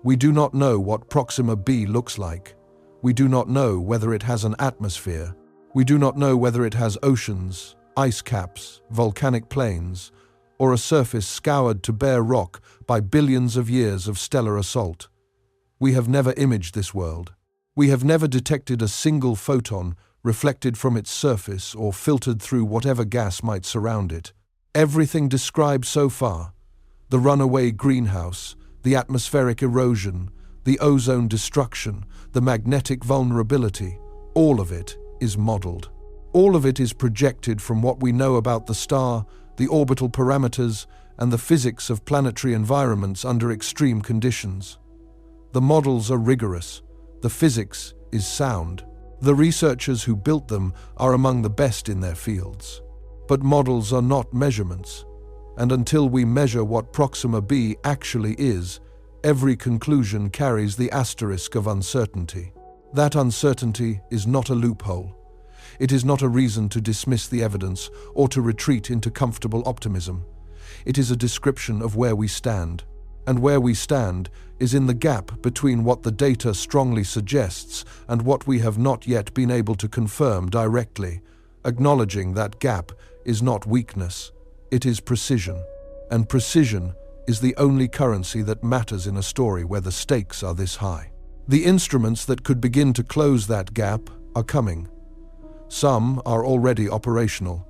We do not know what Proxima b looks like. We do not know whether it has an atmosphere. We do not know whether it has oceans, ice caps, volcanic plains, or a surface scoured to bare rock by billions of years of stellar assault. We have never imaged this world. We have never detected a single photon reflected from its surface or filtered through whatever gas might surround it. Everything described so far, the runaway greenhouse, the atmospheric erosion, the ozone destruction, the magnetic vulnerability, all of it is modeled. All of it is projected from what we know about the star, the orbital parameters, and the physics of planetary environments under extreme conditions. The models are rigorous. The physics is sound. The researchers who built them are among the best in their fields. But models are not measurements. And until we measure what Proxima b actually is, every conclusion carries the asterisk of uncertainty. That uncertainty is not a loophole. It is not a reason to dismiss the evidence or to retreat into comfortable optimism. It is a description of where we stand. And where we stand is in the gap between what the data strongly suggests and what we have not yet been able to confirm directly. Acknowledging that gap is not weakness. It is precision, and precision is the only currency that matters in a story where the stakes are this high. The instruments that could begin to close that gap are coming. Some are already operational,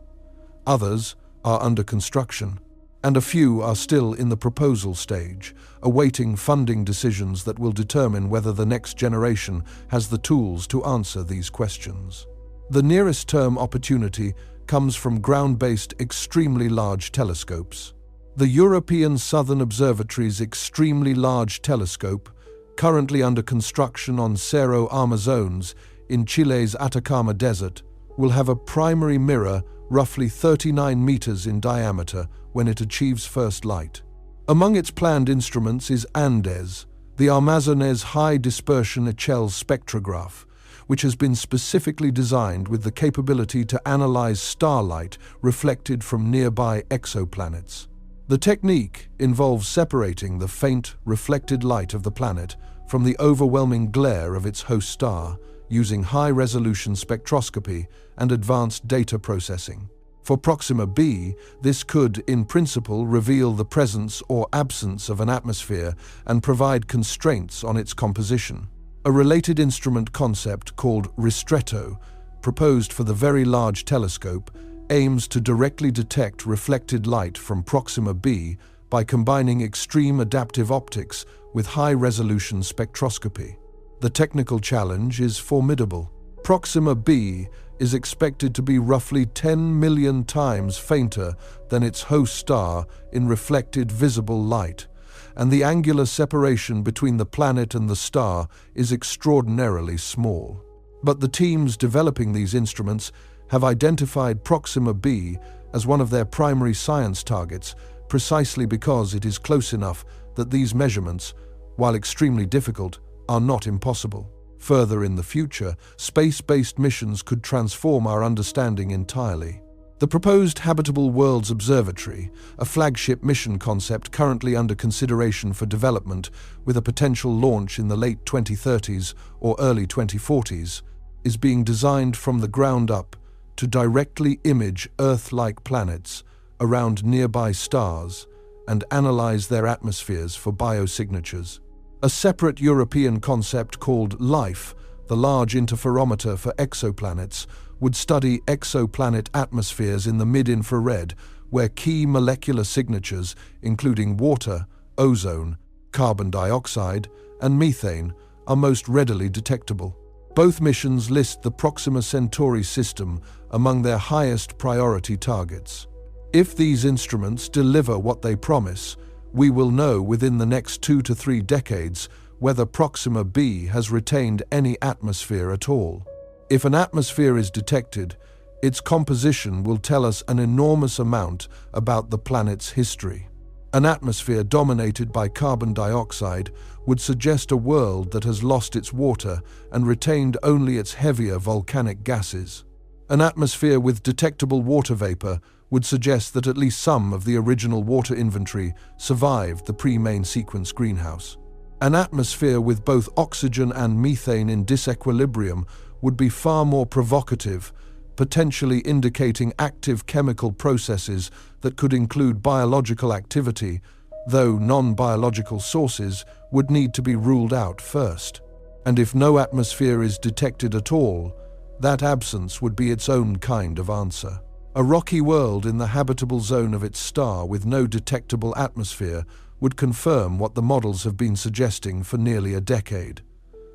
others are under construction, and a few are still in the proposal stage, awaiting funding decisions that will determine whether the next generation has the tools to answer these questions. The nearest term opportunity comes from ground-based extremely large telescopes. The European Southern Observatory's extremely large telescope, currently under construction on Cerro Amazones in Chile's Atacama Desert, will have a primary mirror roughly 39 meters in diameter when it achieves first light. Among its planned instruments is Andes, the Amazones High Dispersion Echelle spectrograph, which has been specifically designed with the capability to analyze starlight reflected from nearby exoplanets. The technique involves separating the faint, reflected light of the planet from the overwhelming glare of its host star using high-resolution spectroscopy and advanced data processing. For Proxima b, this could, in principle, reveal the presence or absence of an atmosphere and provide constraints on its composition. A related instrument concept called ristretto, proposed for the Very Large Telescope, aims to directly detect reflected light from Proxima b by combining extreme adaptive optics with high-resolution spectroscopy. The technical challenge is formidable. Proxima b is expected to be roughly 10 million times fainter than its host star in reflected visible light, and the angular separation between the planet and the star is extraordinarily small. But the teams developing these instruments have identified Proxima b as one of their primary science targets precisely because it is close enough that these measurements, while extremely difficult, are not impossible. Further in the future, space-based missions could transform our understanding entirely. The proposed Habitable Worlds Observatory, a flagship mission concept currently under consideration for development with a potential launch in the late 2030s or early 2040s, is being designed from the ground up to directly image Earth-like planets around nearby stars and analyze their atmospheres for biosignatures. A separate European concept called LIFE, the Large Interferometer for Exoplanets, would study exoplanet atmospheres in the mid-infrared, where key molecular signatures, including water, ozone, carbon dioxide, and methane, are most readily detectable. Both missions list the Proxima Centauri system among their highest priority targets. If these instruments deliver what they promise, we will know within the next 2 to 3 decades whether Proxima b has retained any atmosphere at all. If an atmosphere is detected, its composition will tell us an enormous amount about the planet's history. An atmosphere dominated by carbon dioxide would suggest a world that has lost its water and retained only its heavier volcanic gases. An atmosphere with detectable water vapor would suggest that at least some of the original water inventory survived the pre-main sequence greenhouse. An atmosphere with both oxygen and methane in disequilibrium would be far more provocative, potentially indicating active chemical processes that could include biological activity, though non-biological sources would need to be ruled out first. And if no atmosphere is detected at all, that absence would be its own kind of answer. A rocky world in the habitable zone of its star with no detectable atmosphere would confirm what the models have been suggesting for nearly a decade.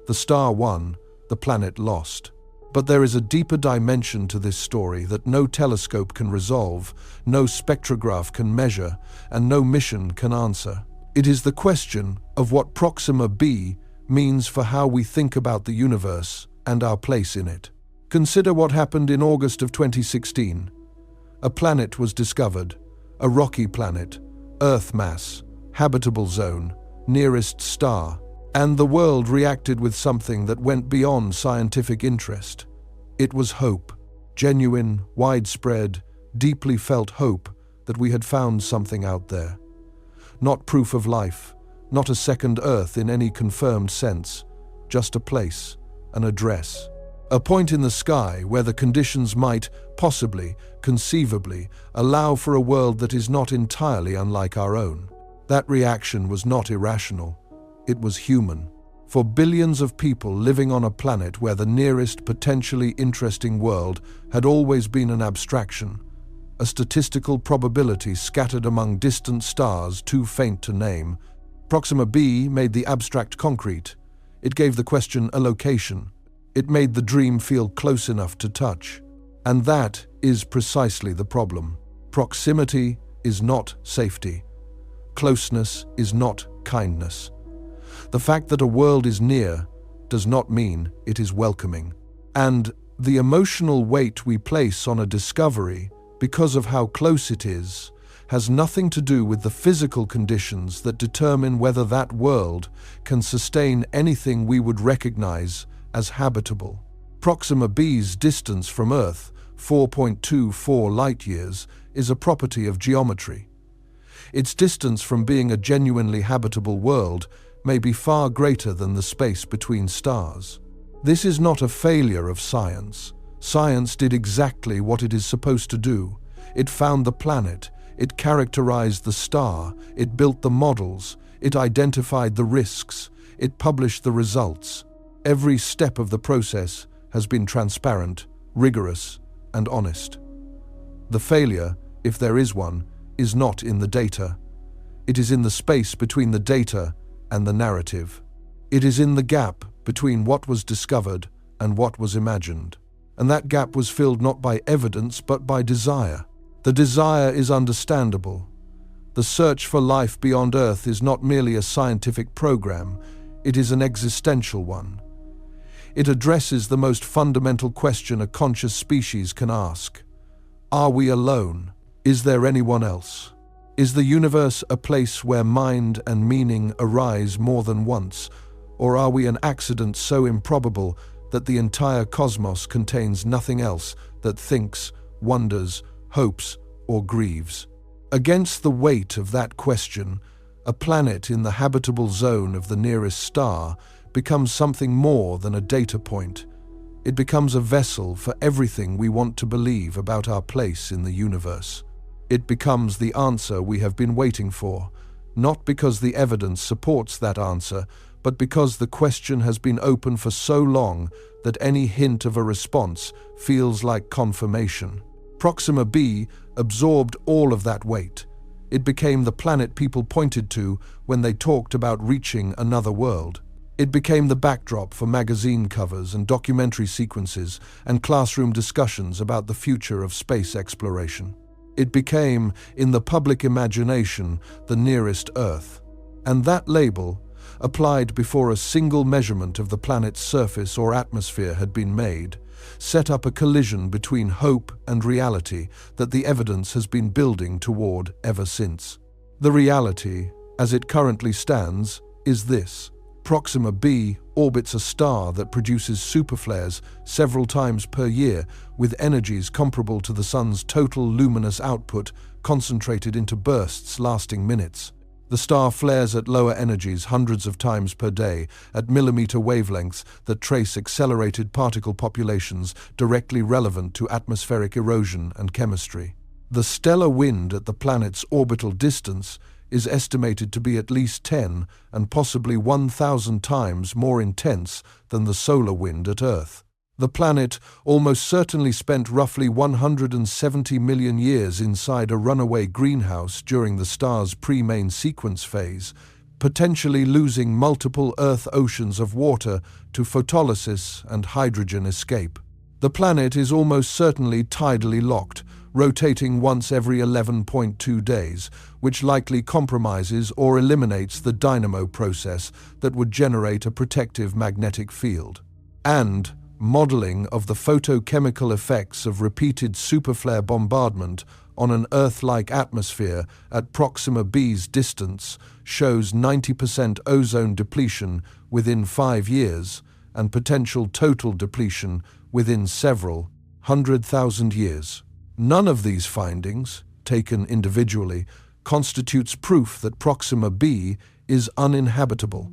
The star won, the planet lost. But there is a deeper dimension to this story that no telescope can resolve, no spectrograph can measure, and no mission can answer. It is the question of what Proxima b means for how we think about the universe and our place in it. Consider what happened in August of 2016. A planet was discovered, a rocky planet, Earth mass, habitable zone, nearest star, and the world reacted with something that went beyond scientific interest. It was hope, genuine, widespread, deeply felt hope that we had found something out there. Not proof of life, not a second Earth in any confirmed sense, just a place, an address. A point in the sky where the conditions might, possibly, conceivably, allow for a world that is not entirely unlike our own. That reaction was not irrational. It was human. For billions of people living on a planet where the nearest potentially interesting world had always been an abstraction, a statistical probability scattered among distant stars too faint to name, Proxima b made the abstract concrete. It gave the question a location. It made the dream feel close enough to touch. And that is precisely the problem. Proximity is not safety. Closeness is not kindness. The fact that a world is near does not mean it is welcoming. And the emotional weight we place on a discovery because of how close it is has nothing to do with the physical conditions that determine whether that world can sustain anything we would recognize as habitable. Proxima b's distance from Earth, 4.24 light-years, is a property of geometry. Its distance from being a genuinely habitable world may be far greater than the space between stars. This is not a failure of science. Science did exactly what it is supposed to do. It found the planet, it characterized the star, it built the models, it identified the risks, it published the results. Every step of the process has been transparent, rigorous, and honest. The failure, if there is one, is not in the data. It is in the space between the data and the narrative. It is in the gap between what was discovered and what was imagined. And that gap was filled not by evidence but by desire. The desire is understandable. The search for life beyond Earth is not merely a scientific program, it is an existential one. It addresses the most fundamental question a conscious species can ask. Are we alone? Is there anyone else? Is the universe a place where mind and meaning arise more than once, or are we an accident so improbable that the entire cosmos contains nothing else that thinks, wonders, hopes, or grieves? Against the weight of that question, a planet in the habitable zone of the nearest star becomes something more than a data point. It becomes a vessel for everything we want to believe about our place in the universe. It becomes the answer we have been waiting for, not because the evidence supports that answer, but because the question has been open for so long that any hint of a response feels like confirmation. Proxima b absorbed all of that weight. It became the planet people pointed to when they talked about reaching another world. It became the backdrop for magazine covers and documentary sequences and classroom discussions about the future of space exploration. It became, in the public imagination, the nearest Earth. And that label, applied before a single measurement of the planet's surface or atmosphere had been made, set up a collision between hope and reality that the evidence has been building toward ever since. The reality, as it currently stands, is this. Proxima b orbits a star that produces superflares several times per year with energies comparable to the Sun's total luminous output concentrated into bursts lasting minutes. The star flares at lower energies hundreds of times per day at millimeter wavelengths that trace accelerated particle populations directly relevant to atmospheric erosion and chemistry. The stellar wind at the planet's orbital distance is estimated to be at least 10 and possibly 1,000 times more intense than the solar wind at Earth. The planet almost certainly spent roughly 170 million years inside a runaway greenhouse during the star's pre-main sequence phase, potentially losing multiple Earth oceans of water to photolysis and hydrogen escape. The planet is almost certainly tidally locked, rotating once every 11.2 days, which likely compromises or eliminates the dynamo process that would generate a protective magnetic field. And modeling of the photochemical effects of repeated superflare bombardment on an Earth-like atmosphere at Proxima b's distance shows 90% ozone depletion within 5 years and potential total depletion within several 100,000 years. None of these findings, taken individually, constitutes proof that Proxima b is uninhabitable.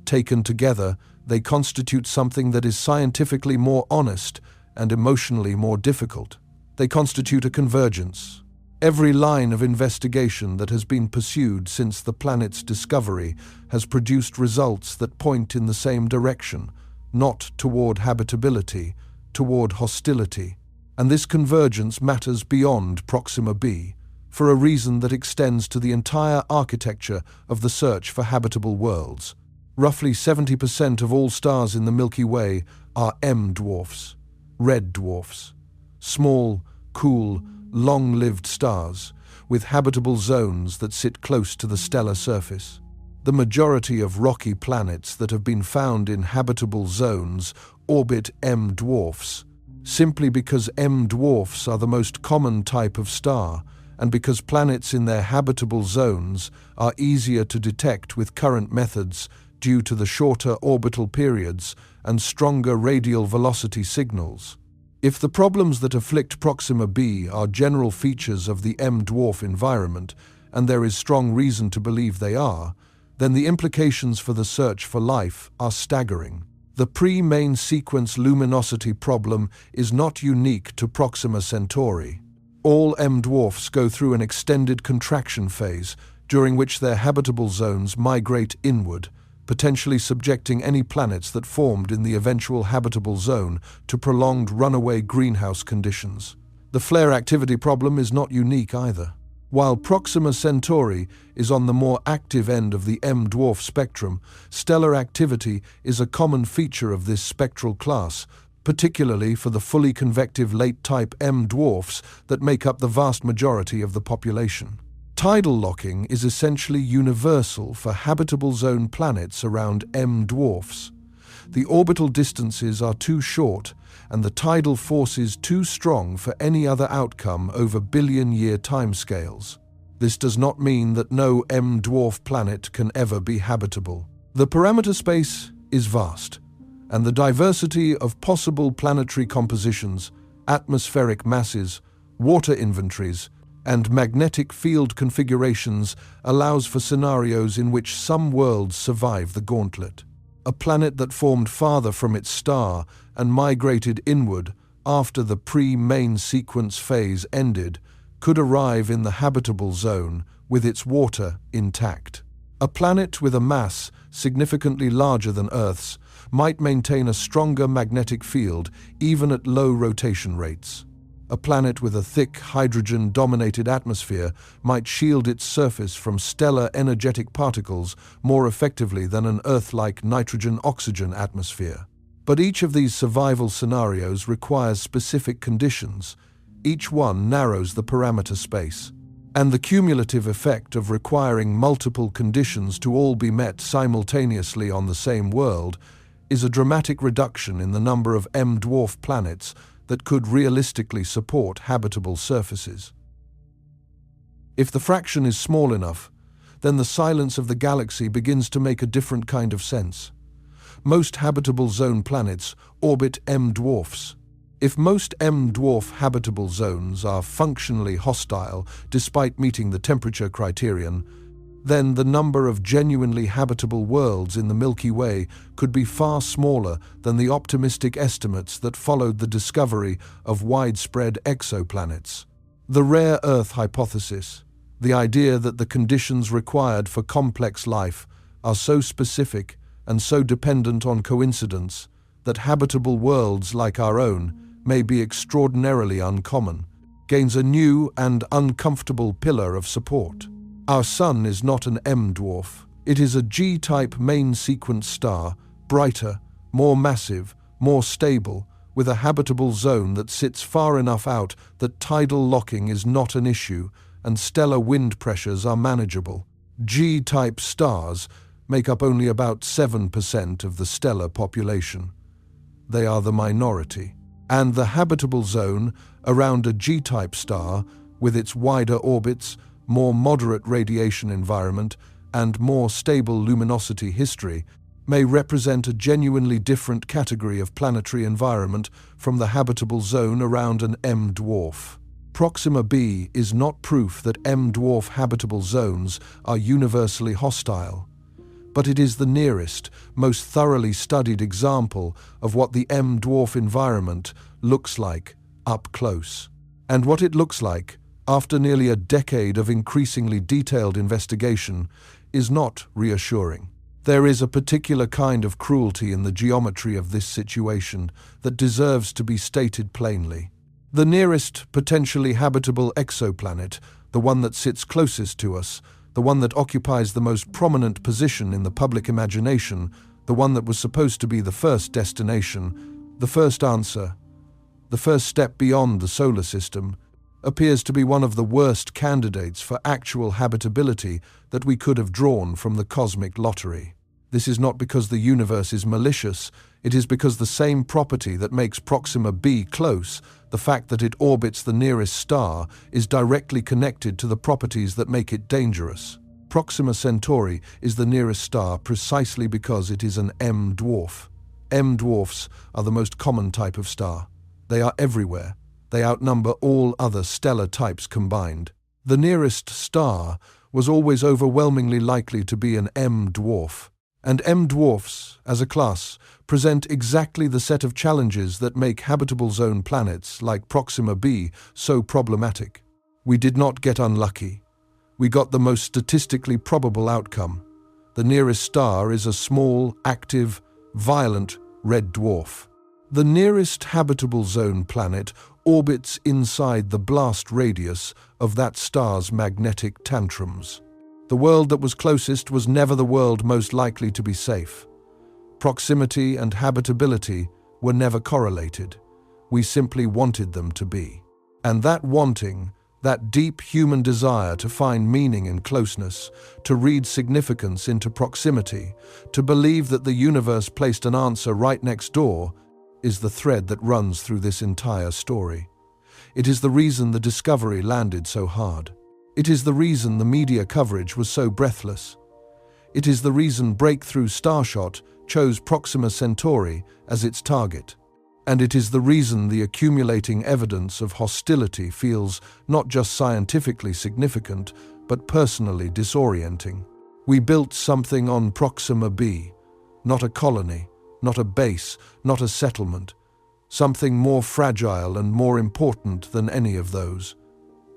Taken together, they constitute something that is scientifically more honest and emotionally more difficult. They constitute a convergence. Every line of investigation that has been pursued since the planet's discovery has produced results that point in the same direction, not toward habitability, toward hostility. And this convergence matters beyond Proxima b, for a reason that extends to the entire architecture of the search for habitable worlds. Roughly 70% of all stars in the Milky Way are M dwarfs, red dwarfs, small, cool, long-lived stars with habitable zones that sit close to the stellar surface. The majority of rocky planets that have been found in habitable zones orbit M dwarfs, simply because M dwarfs are the most common type of star and because planets in their habitable zones are easier to detect with current methods due to the shorter orbital periods and stronger radial velocity signals. If the problems that afflict Proxima b are general features of the M dwarf environment, and there is strong reason to believe they are, then the implications for the search for life are staggering. The pre-main sequence luminosity problem is not unique to Proxima Centauri. All M-dwarfs go through an extended contraction phase, during which their habitable zones migrate inward, potentially subjecting any planets that formed in the eventual habitable zone to prolonged runaway greenhouse conditions. The flare activity problem is not unique either. While Proxima Centauri is on the more active end of the M-dwarf spectrum, stellar activity is a common feature of this spectral class, particularly for the fully convective late-type M-dwarfs that make up the vast majority of the population. Tidal locking is essentially universal for habitable zone planets around M-dwarfs. The orbital distances are too short and the tidal forces too strong for any other outcome over billion-year timescales. This does not mean that no M-dwarf planet can ever be habitable. The parameter space is vast, and the diversity of possible planetary compositions, atmospheric masses, water inventories, and magnetic field configurations allows for scenarios in which some worlds survive the gauntlet. A planet that formed farther from its star and migrated inward after the pre-main sequence phase ended could arrive in the habitable zone with its water intact. A planet with a mass significantly larger than Earth's might maintain a stronger magnetic field even at low rotation rates. A planet with a thick hydrogen-dominated atmosphere might shield its surface from stellar energetic particles more effectively than an Earth-like nitrogen-oxygen atmosphere. But each of these survival scenarios requires specific conditions. Each one narrows the parameter space. And the cumulative effect of requiring multiple conditions to all be met simultaneously on the same world is a dramatic reduction in the number of M-dwarf planets that could realistically support habitable surfaces. If the fraction is small enough, then the silence of the galaxy begins to make a different kind of sense. Most habitable zone planets orbit M-dwarfs. If most M-dwarf habitable zones are functionally hostile despite meeting the temperature criterion, then the number of genuinely habitable worlds in the Milky Way could be far smaller than the optimistic estimates that followed the discovery of widespread exoplanets. The rare Earth hypothesis, the idea that the conditions required for complex life are so specific and so dependent on coincidence that habitable worlds like our own may be extraordinarily uncommon, gains a new and uncomfortable pillar of support. Our Sun is not an M-dwarf. It is a G-type main sequence star, brighter, more massive, more stable, with a habitable zone that sits far enough out that tidal locking is not an issue and stellar wind pressures are manageable. G-type stars make up only about 7% of the stellar population. They are the minority. And the habitable zone around a G-type star, with its wider orbits, more moderate radiation environment, and more stable luminosity history, may represent a genuinely different category of planetary environment from the habitable zone around an M-dwarf. Proxima b is not proof that M-dwarf habitable zones are universally hostile, but it is the nearest, most thoroughly studied example of what the M-dwarf environment looks like up close. And what it looks like, after nearly a decade of increasingly detailed investigation, is not reassuring. There is a particular kind of cruelty in the geometry of this situation that deserves to be stated plainly. The nearest potentially habitable exoplanet, the one that sits closest to us, the one that occupies the most prominent position in the public imagination, the one that was supposed to be the first destination, the first answer, the first step beyond the solar system, appears to be one of the worst candidates for actual habitability that we could have drawn from the cosmic lottery. This is not because the universe is malicious, it is because the same property that makes Proxima b close, the fact that it orbits the nearest star, is directly connected to the properties that make it dangerous. Proxima Centauri is the nearest star precisely because it is an M-dwarf. M-dwarfs are the most common type of star. They are everywhere. They outnumber all other stellar types combined. The nearest star was always overwhelmingly likely to be an M dwarf. And M dwarfs, as a class, present exactly the set of challenges that make habitable zone planets like Proxima b so problematic. We did not get unlucky. We got the most statistically probable outcome. The nearest star is a small, active, violent red dwarf. The nearest habitable zone planet orbits inside the blast radius of that star's magnetic tantrums. The world that was closest was never the world most likely to be safe. Proximity and habitability were never correlated. We simply wanted them to be. And that wanting, that deep human desire to find meaning in closeness, to read significance into proximity, to believe that the universe placed an answer right next door, is the thread that runs through this entire story. It is the reason the discovery landed so hard. It is the reason the media coverage was so breathless. It is the reason Breakthrough Starshot chose Proxima Centauri as its target. And it is the reason the accumulating evidence of hostility feels not just scientifically significant, but personally disorienting. We built something on Proxima b, not a colony, not a base, not a settlement, something more fragile and more important than any of those.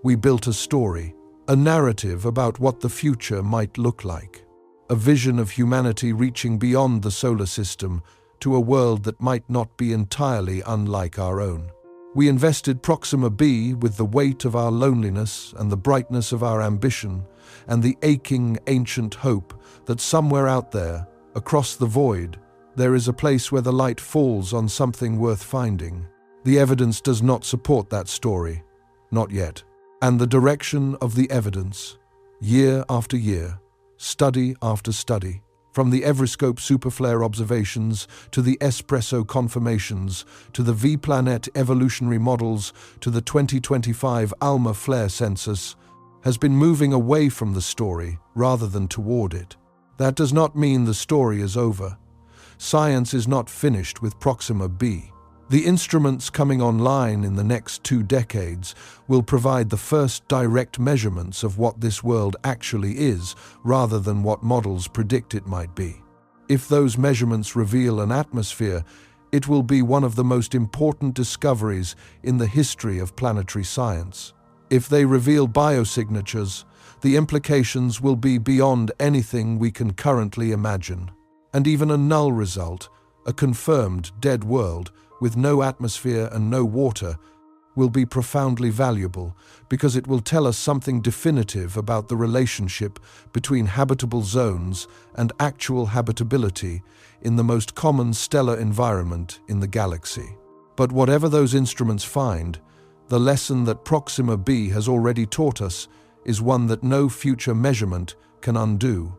We built a story, a narrative about what the future might look like, a vision of humanity reaching beyond the solar system to a world that might not be entirely unlike our own. We invested Proxima b with the weight of our loneliness and the brightness of our ambition and the aching ancient hope that somewhere out there, across the void, there is a place where the light falls on something worth finding. The evidence does not support that story, not yet. And the direction of the evidence, year after year, study after study, from the Everscope superflare observations to the espresso confirmations to the V-planet evolutionary models to the 2025 ALMA flare census, has been moving away from the story rather than toward it. That does not mean the story is over. Science is not finished with Proxima b. The instruments coming online in the next 2 decades will provide the first direct measurements of what this world actually is, rather than what models predict it might be. If those measurements reveal an atmosphere, it will be one of the most important discoveries in the history of planetary science. If they reveal biosignatures, the implications will be beyond anything we can currently imagine. And even a null result, a confirmed dead world, with no atmosphere and no water, will be profoundly valuable because it will tell us something definitive about the relationship between habitable zones and actual habitability in the most common stellar environment in the galaxy. But whatever those instruments find, the lesson that Proxima b has already taught us is one that no future measurement can undo.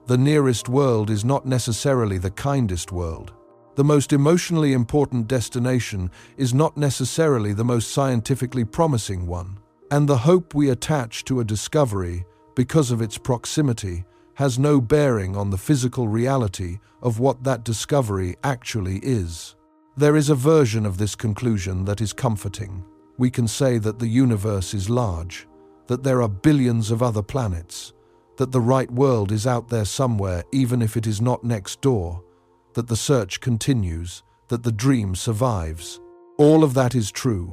The nearest world is not necessarily the kindest world. The most emotionally important destination is not necessarily the most scientifically promising one. And the hope we attach to a discovery, because of its proximity, has no bearing on the physical reality of what that discovery actually is. There is a version of this conclusion that is comforting. We can say that the universe is large, that there are billions of other planets, that the right world is out there somewhere even if it is not next door, that the search continues, that the dream survives. All of that is true,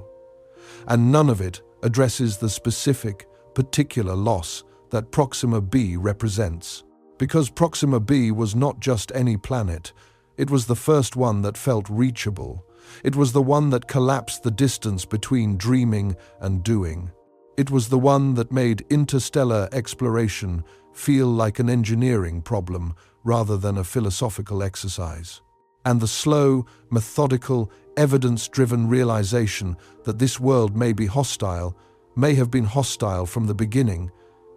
and none of it addresses the specific, particular loss that Proxima b represents. Because Proxima b was not just any planet, it was the first one that felt reachable. It was the one that collapsed the distance between dreaming and doing. It was the one that made interstellar exploration feel like an engineering problem rather than a philosophical exercise. And the slow, methodical, evidence-driven realization that this world may be hostile, may have been hostile from the beginning,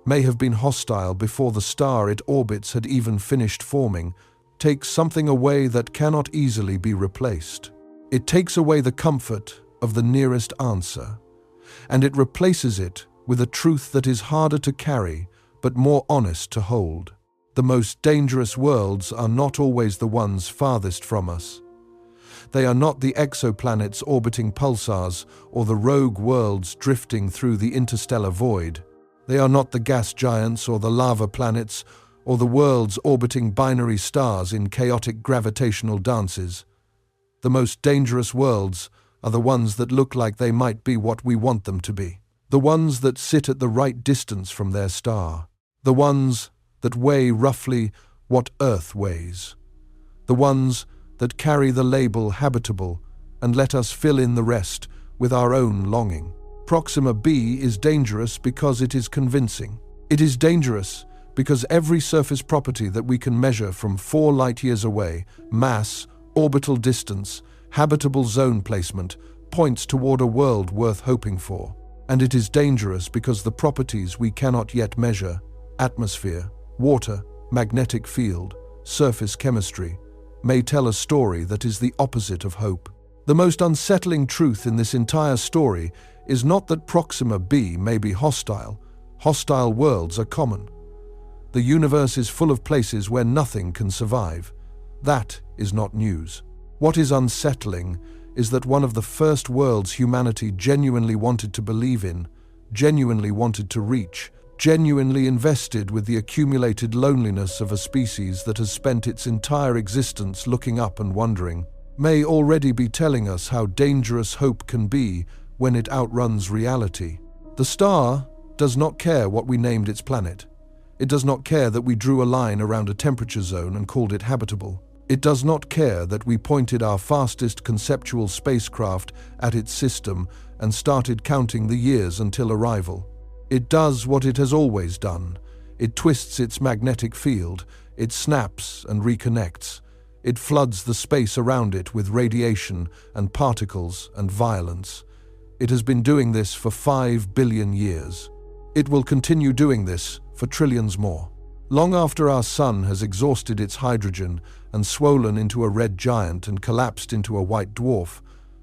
may have been hostile before the star it orbits had even finished forming, takes something away that cannot easily be replaced. It takes away the comfort of the nearest answer, and it replaces it with a truth that is harder to carry but more honest to hold. The most dangerous worlds are not always the ones farthest from us. They are not the exoplanets orbiting pulsars or the rogue worlds drifting through the interstellar void. They are not the gas giants or the lava planets or the worlds orbiting binary stars in chaotic gravitational dances. The most dangerous worlds are the ones that look like they might be what we want them to be. The ones that sit at the right distance from their star. The ones that weigh roughly what Earth weighs. The ones that carry the label habitable and let us fill in the rest with our own longing. Proxima b is dangerous because it is convincing. It is dangerous because every surface property that we can measure from 4 light-years away, mass, orbital distance, habitable zone placement, points toward a world worth hoping for. And it is dangerous because the properties we cannot yet measure, atmosphere, water, magnetic field, surface chemistry, may tell a story that is the opposite of hope. The most unsettling truth in this entire story is not that Proxima b may be hostile. Hostile worlds are common. The universe is full of places where nothing can survive. That is not news. What is unsettling is that one of the first worlds humanity genuinely wanted to believe in, genuinely wanted to reach, genuinely invested with the accumulated loneliness of a species that has spent its entire existence looking up and wondering, may already be telling us how dangerous hope can be when it outruns reality. The star does not care what we named its planet. It does not care that we drew a line around a temperature zone and called it habitable. It does not care that we pointed our fastest conceptual spacecraft at its system and started counting the years until arrival. It does what it has always done. It twists its magnetic field, it snaps and reconnects. It floods the space around it with radiation and particles and violence. It has been doing this for 5 billion years. It will continue doing this for trillions more. Long after our sun has exhausted its hydrogen and swollen into a red giant and collapsed into a white dwarf,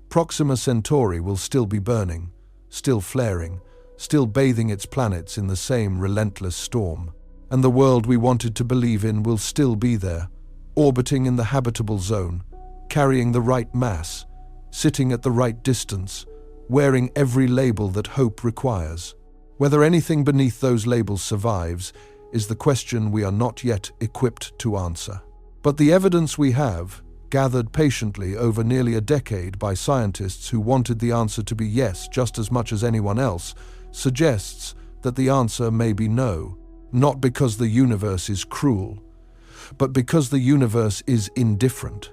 Proxima Centauri will still be burning, still flaring, still bathing its planets in the same relentless storm. And the world we wanted to believe in will still be there, orbiting in the habitable zone, carrying the right mass, sitting at the right distance, wearing every label that hope requires. Whether anything beneath those labels survives is the question we are not yet equipped to answer. But the evidence we have, gathered patiently over nearly a decade by scientists who wanted the answer to be yes just as much as anyone else, suggests that the answer may be no, not because the universe is cruel, but because the universe is indifferent.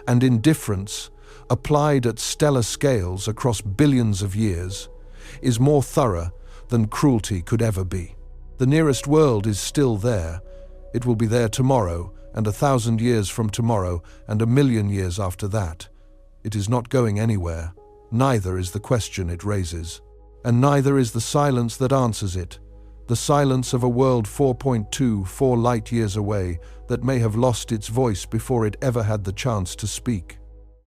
And indifference, applied at stellar scales across billions of years, is more thorough than cruelty could ever be. The nearest world is still there. It will be there tomorrow, and 1,000 years from tomorrow, and 1,000,000 years after that. It is not going anywhere. Neither is the question it raises. And neither is the silence that answers it. The silence of a world 4.24 light-years away that may have lost its voice before it ever had the chance to speak.